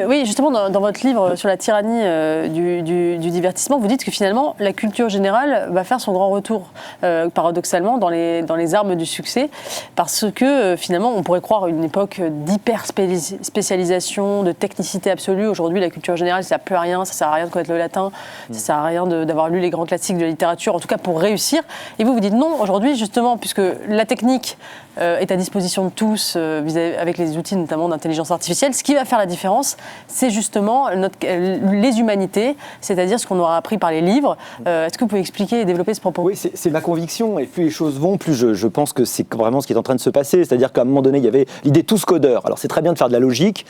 Oui, justement, dans votre livre sur la tyrannie du divertissement, vous dites que finalement, la culture générale va faire son grand retour, paradoxalement, dans les armes du succès, parce que finalement, on pourrait croire une époque d'hyper-spécialisation, de technicité absolue. Aujourd'hui, la culture générale, ça ne sert plus à rien, ça ne sert à rien de connaître le latin, ça ne sert à rien d'avoir lu les grands classiques de la littérature, en tout cas pour réussir. Et vous dites non, aujourd'hui, justement, puisque la technique est à disposition de tous, avec les outils notamment d'intelligence artificielle, ce qui va faire la différence, c'est justement les humanités, c'est-à-dire ce qu'on aura appris par les livres. Est-ce que vous pouvez expliquer et développer ce propos ? Oui, c'est ma conviction, et plus les choses vont, plus je pense que c'est vraiment ce qui est en train de se passer. C'est-à-dire qu'à un moment donné, il y avait l'idée tous codeurs. Alors c'est très bien de faire de la logique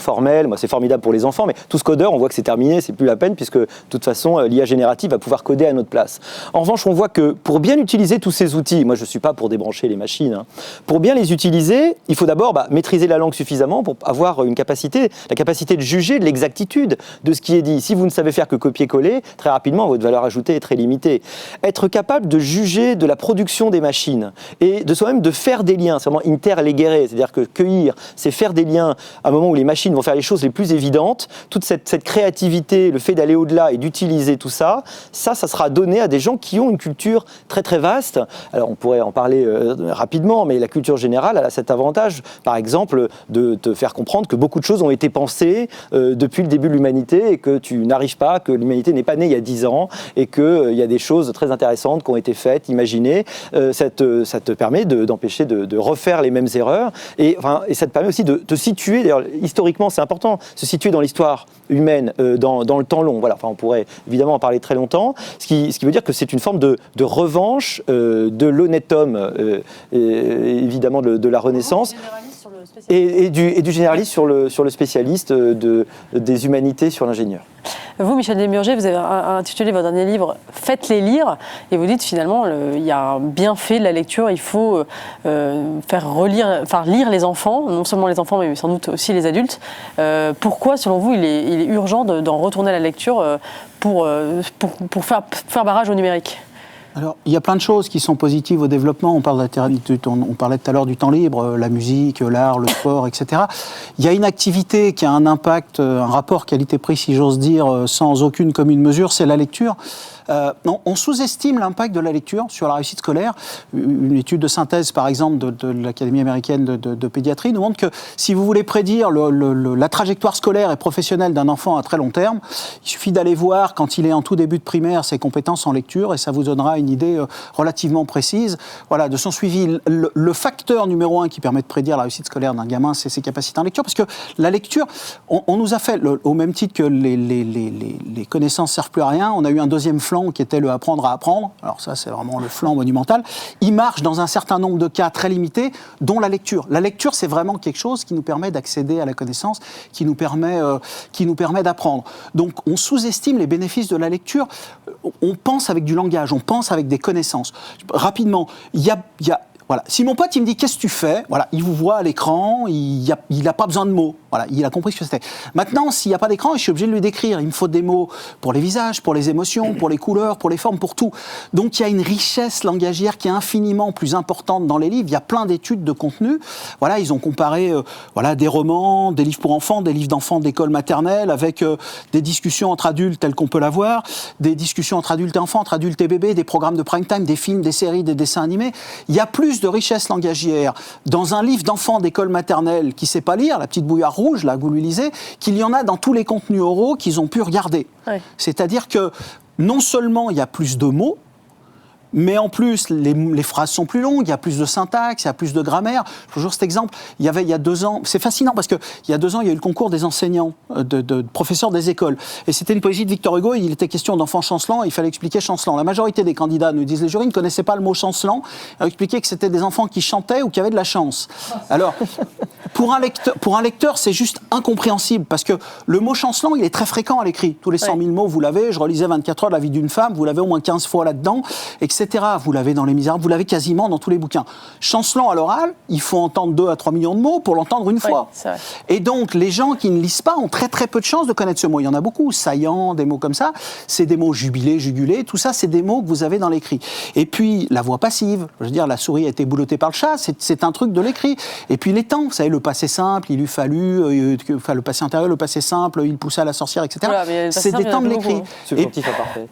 formelle, c'est formidable pour les enfants, mais tous codeurs, on voit que c'est terminé, c'est plus la peine, puisque de toute façon, l'IA générative va pouvoir coder à notre place. En revanche, on voit que pour bien utiliser tous ces outils, moi je ne suis pas pour débrancher les machines, pour bien les utiliser, il faut d'abord maîtriser la langue suffisamment pour avoir la capacité de juger de l'exactitude de ce qui est dit. Si vous ne savez faire que copier-coller, très rapidement, votre valeur ajoutée est très limitée. Être capable de juger de la production des machine, et de soi-même de faire des liens, c'est vraiment interlegere, c'est-à-dire que cueillir, c'est faire des liens à un moment où les machines vont faire les choses les plus évidentes, toute cette créativité, le fait d'aller au-delà et d'utiliser tout ça, ça sera donné à des gens qui ont une culture très très vaste. Alors on pourrait en parler rapidement, mais la culture générale, elle a cet avantage, par exemple, de te faire comprendre que beaucoup de choses ont été pensées depuis le début de l'humanité et que tu n'arrives pas, que l'humanité n'est pas née il y a 10 ans et qu'il y a des choses très intéressantes qui ont été faites, imaginées. Ça te permet d'empêcher de refaire les mêmes erreurs et ça te permet aussi de te situer, d'ailleurs historiquement c'est important, se situer dans l'histoire humaine dans le temps long. Voilà. Enfin, on pourrait évidemment en parler très longtemps, ce qui veut dire que c'est une forme de revanche de l'honnête homme, évidemment de la Renaissance. Et du généraliste sur le spécialiste des humanités sur l'ingénieur. Vous, Michel Desmurger, vous avez intitulé votre dernier livre « Faites-les lire » et vous dites finalement il y a un bienfait de la lecture, il faut lire les enfants, non seulement les enfants mais sans doute aussi les adultes. Pourquoi, selon vous, il est urgent d'en retourner à la lecture pour faire barrage au numérique ? Alors, il y a plein de choses qui sont positives au développement. On parlait tout à l'heure du temps libre, la musique, l'art, le sport, etc. Il y a une activité qui a un impact, un rapport qualité-prix, si j'ose dire, sans aucune commune mesure, c'est la lecture. On sous-estime l'impact de la lecture sur la réussite scolaire. Une étude de synthèse, par exemple, de l'Académie américaine de pédiatrie nous montre que si vous voulez prédire la trajectoire scolaire et professionnelle d'un enfant à très long terme, il suffit d'aller voir, quand il est en tout début de primaire, ses compétences en lecture et ça vous donnera une idée relativement précise de son suivi. Le facteur numéro 1 qui permet de prédire la réussite scolaire d'un gamin, c'est ses capacités en lecture, parce que la lecture, on nous a fait, au même titre que les connaissances ne servent plus à rien, on a eu un deuxième flanc qui était le apprendre à apprendre. Alors ça, c'est vraiment le flanc monumental. Il marche dans un certain nombre de cas très limités, dont la lecture. La lecture, c'est vraiment quelque chose qui nous permet d'accéder à la connaissance, qui nous permet d'apprendre. Donc, on sous-estime les bénéfices de la lecture. On pense avec du langage, on pense avec des connaissances. Rapidement, voilà. Si mon pote, il me dit « Qu'est-ce que tu fais ?» Voilà, il vous voit à l'écran, il n'a pas besoin de mots. Voilà, il a compris ce que c'était. Maintenant, s'il n'y a pas d'écran, je suis obligé de lui décrire. Il me faut des mots pour les visages, pour les émotions, pour les couleurs, pour les formes, pour tout. Donc, il y a une richesse langagière qui est infiniment plus importante dans les livres. Il y a plein d'études de contenu. Voilà, ils ont comparé des romans, des livres pour enfants, des livres d'enfants d'école maternelle, avec des discussions entre adultes telles qu'on peut l'avoir, des discussions entre adultes et enfants, entre adultes et bébés, des programmes de prime time, des films, des séries, des dessins animés. Il y a plus de richesse langagière dans un livre d'enfant d'école maternelle qui ne sait pas lire, La petite bouillarde rouge, là, que vous lui lisez, qu'il y en a dans tous les contenus oraux qu'ils ont pu regarder. Ouais. C'est-à-dire que non seulement il y a plus de mots, mais en plus, les phrases sont plus longues, il y a plus de syntaxe, il y a plus de grammaire. Je vous toujours cet exemple, il y a 2 ans, c'est fascinant parce qu'il y a 2 ans, il y a eu le concours des enseignants, de professeurs des écoles. Et c'était une poésie de Victor Hugo, il était question d'enfants chancelants, il fallait expliquer chancelant. La majorité des candidats, nous disent les jurys, ne connaissaient pas le mot chancelant, expliquaient que c'était des enfants qui chantaient ou qui avaient de la chance. Alors, pour un lecteur, c'est juste incompréhensible parce que le mot chancelant, il est très fréquent à l'écrit. Tous les 100 000 mots, vous l'avez, je relisais 24 heures de la vie d'une femme, vous l'avez au moins 15 fois là-dedans, etc. Vous l'avez dans Les Misérables, vous l'avez quasiment dans tous les bouquins. Chancelant à l'oral, il faut entendre 2 à 3 millions de mots pour l'entendre une fois. Et donc, les gens qui ne lisent pas ont très très peu de chances de connaître ce mot. Il y en a beaucoup, saillant, des mots comme ça. C'est des mots jubilés, jugulés, tout ça, c'est des mots que vous avez dans l'écrit. Et puis, la voix passive, je veux dire, la souris a été boulottée par le chat, c'est un truc de l'écrit. Et puis, les temps, vous savez, le passé simple, il lui fallut, le passé antérieur, le passé simple, il poussa la sorcière, etc. Voilà, c'est des temps de l'écrit. Subjonctif imparfait.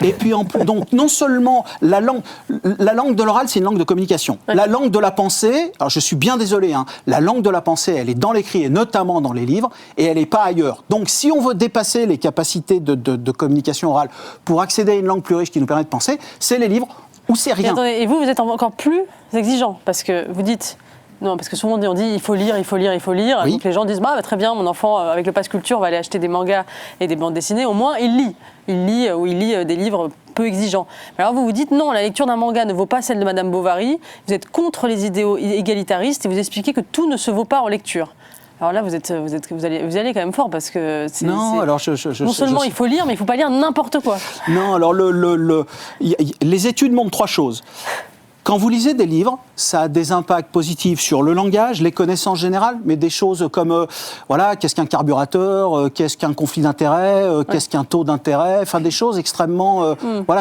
Et puis, donc, non seulement la langue de l'oral, c'est une langue de communication. Okay. La langue de la pensée, alors je suis bien désolé, la langue de la pensée, elle est dans l'écrit et notamment dans les livres, et elle n'est pas ailleurs. Donc, si on veut dépasser les capacités de communication orale pour accéder à une langue plus riche qui nous permet de penser, c'est les livres ou c'est rien. Et vous êtes encore plus exigeant, parce que vous dites... Non, parce que souvent on dit il faut lire. Oui. Donc les gens disent très bien, mon enfant avec le pass culture va aller acheter des mangas et des bandes dessinées. Au moins il lit des livres peu exigeants. Mais alors vous vous dites non, la lecture d'un manga ne vaut pas celle de Madame Bovary. Vous êtes contre les idéaux égalitaristes et vous expliquez que tout ne se vaut pas en lecture. Alors là, vous allez quand même fort parce que non seulement il faut lire, mais il ne faut pas lire n'importe quoi. Non, alors les études montrent 3 choses. Quand vous lisez des livres, ça a des impacts positifs sur le langage, les connaissances générales, mais des choses comme, qu'est-ce qu'un carburateur, qu'est-ce qu'un conflit d'intérêt, qu'est-ce qu'un taux d'intérêt, enfin des choses extrêmement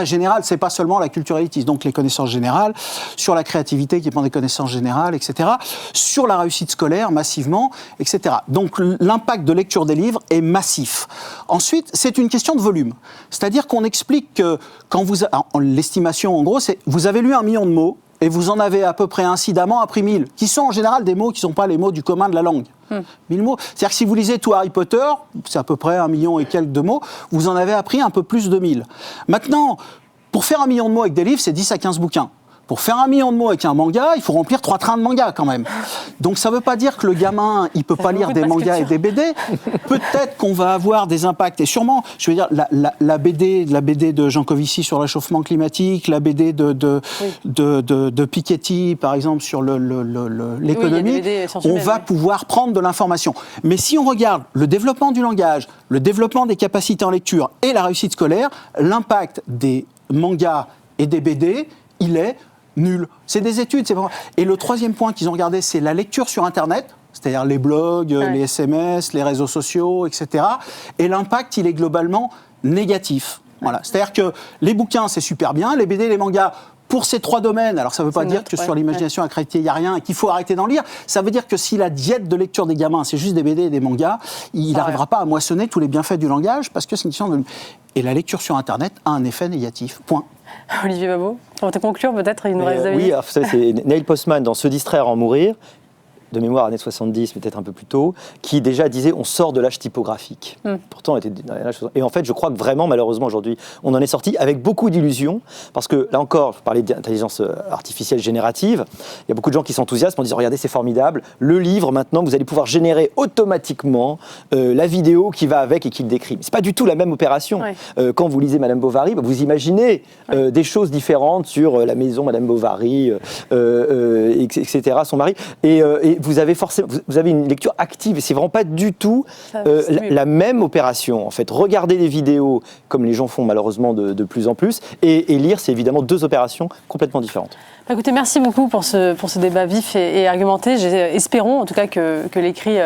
générales. C'est pas seulement la culture élitiste, donc les connaissances générales, sur la créativité qui dépend des connaissances générales, etc., sur la réussite scolaire massivement, etc. Donc l'impact de lecture des livres est massif. Ensuite, c'est une question de volume. C'est-à-dire qu'on explique que quand l'estimation, en gros, c'est vous avez lu 1 million de mots et vous en avez à peu près incidemment appris 1000, qui sont en général des mots qui ne sont pas les mots du commun de la langue. 1000 mots. C'est-à-dire que si vous lisez tout Harry Potter, c'est à peu près 1 million et quelques de mots, vous en avez appris un peu plus de 1000. Maintenant, pour faire 1 million de mots avec des livres, c'est 10 à 15 bouquins. Pour faire 1 million de mots avec un manga, il faut remplir 3 trains de manga quand même. Donc ça ne veut pas dire que le gamin, il ne peut pas lire des mangas et des BD. Peut-être qu'on va avoir des impacts. Et sûrement, je veux dire, la BD de Jancovici sur le réchauffement climatique, la BD de Piketty, par exemple, sur l'économie, on va pouvoir prendre de l'information. Mais si on regarde le développement du langage, le développement des capacités en lecture et la réussite scolaire, l'impact des mangas et des BD, il est nul. C'est des études. Et le troisième point qu'ils ont regardé, c'est la lecture sur Internet, c'est-à-dire les blogs, les SMS, les réseaux sociaux, etc. Et l'impact, il est globalement négatif. Voilà. C'est-à-dire que les bouquins, c'est super bien, les BD, les mangas, pour ces 3 domaines, alors ça ne veut pas dire que sur l'imagination accréditée, il n'y a rien et qu'il faut arrêter d'en lire. Ça veut dire que si la diète de lecture des gamins, c'est juste des BD et des mangas, il n'arrivera pas à moissonner tous les bienfaits du langage parce que c'est une question de... Et la lecture sur Internet a un effet négatif. Point. Olivier Babot, pour te conclure, peut-être, il nous reste oui, alors, c'est Neil Postman dans Se distraire, en mourir, de mémoire années 70, peut-être un peu plus tôt, qui déjà disait on sort de l'âge typographique. Pourtant, on était dans l'âge... Et en fait, je crois que vraiment, malheureusement, aujourd'hui, on en est sorti avec beaucoup d'illusions, parce que là encore, je parlais d'intelligence artificielle générative, il y a beaucoup de gens qui s'enthousiasment en disant regardez, c'est formidable, le livre, maintenant, vous allez pouvoir générer automatiquement la vidéo qui va avec et qui le décrit. Mais c'est pas du tout la même opération. Quand vous lisez Madame Bovary, vous imaginez des choses différentes sur la maison Madame Bovary, etc., son mari, et vous avez une lecture active et c'est vraiment pas du tout la même opération en fait. Regarder des vidéos comme les gens font malheureusement de plus en plus et lire, c'est évidemment 2 opérations complètement différentes. Écoutez, merci beaucoup pour ce débat vif et argumenté. Espérons en tout cas que l'écrit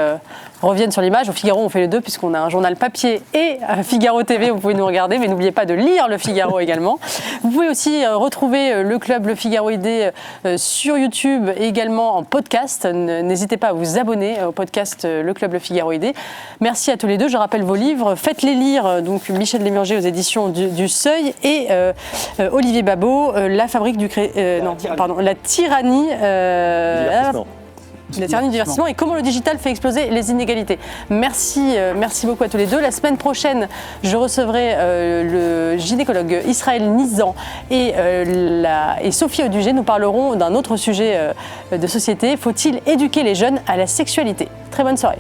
revienne sur l'image. Au Figaro, on fait les 2 puisqu'on a un journal papier et Figaro TV, vous pouvez nous regarder, mais n'oubliez pas de lire le Figaro également. Vous pouvez aussi retrouver le club Le Figaro ID sur YouTube et également en podcast. N'hésitez pas à vous abonner au podcast Le Club Le Figaro ID. Merci à tous les 2. Je rappelle vos livres. Faites-les lire, donc Michel Lémurger aux éditions du Seuil et Olivier Babot, La fabrique du La tyrannie. La tyrannie du divertissement et comment le digital fait exploser les inégalités. Merci beaucoup à tous les 2. La semaine prochaine, je recevrai le gynécologue Israël Nizan et Sophie Audugé. Nous parlerons d'un autre sujet de société. Faut-il éduquer les jeunes à la sexualité ? Très bonne soirée.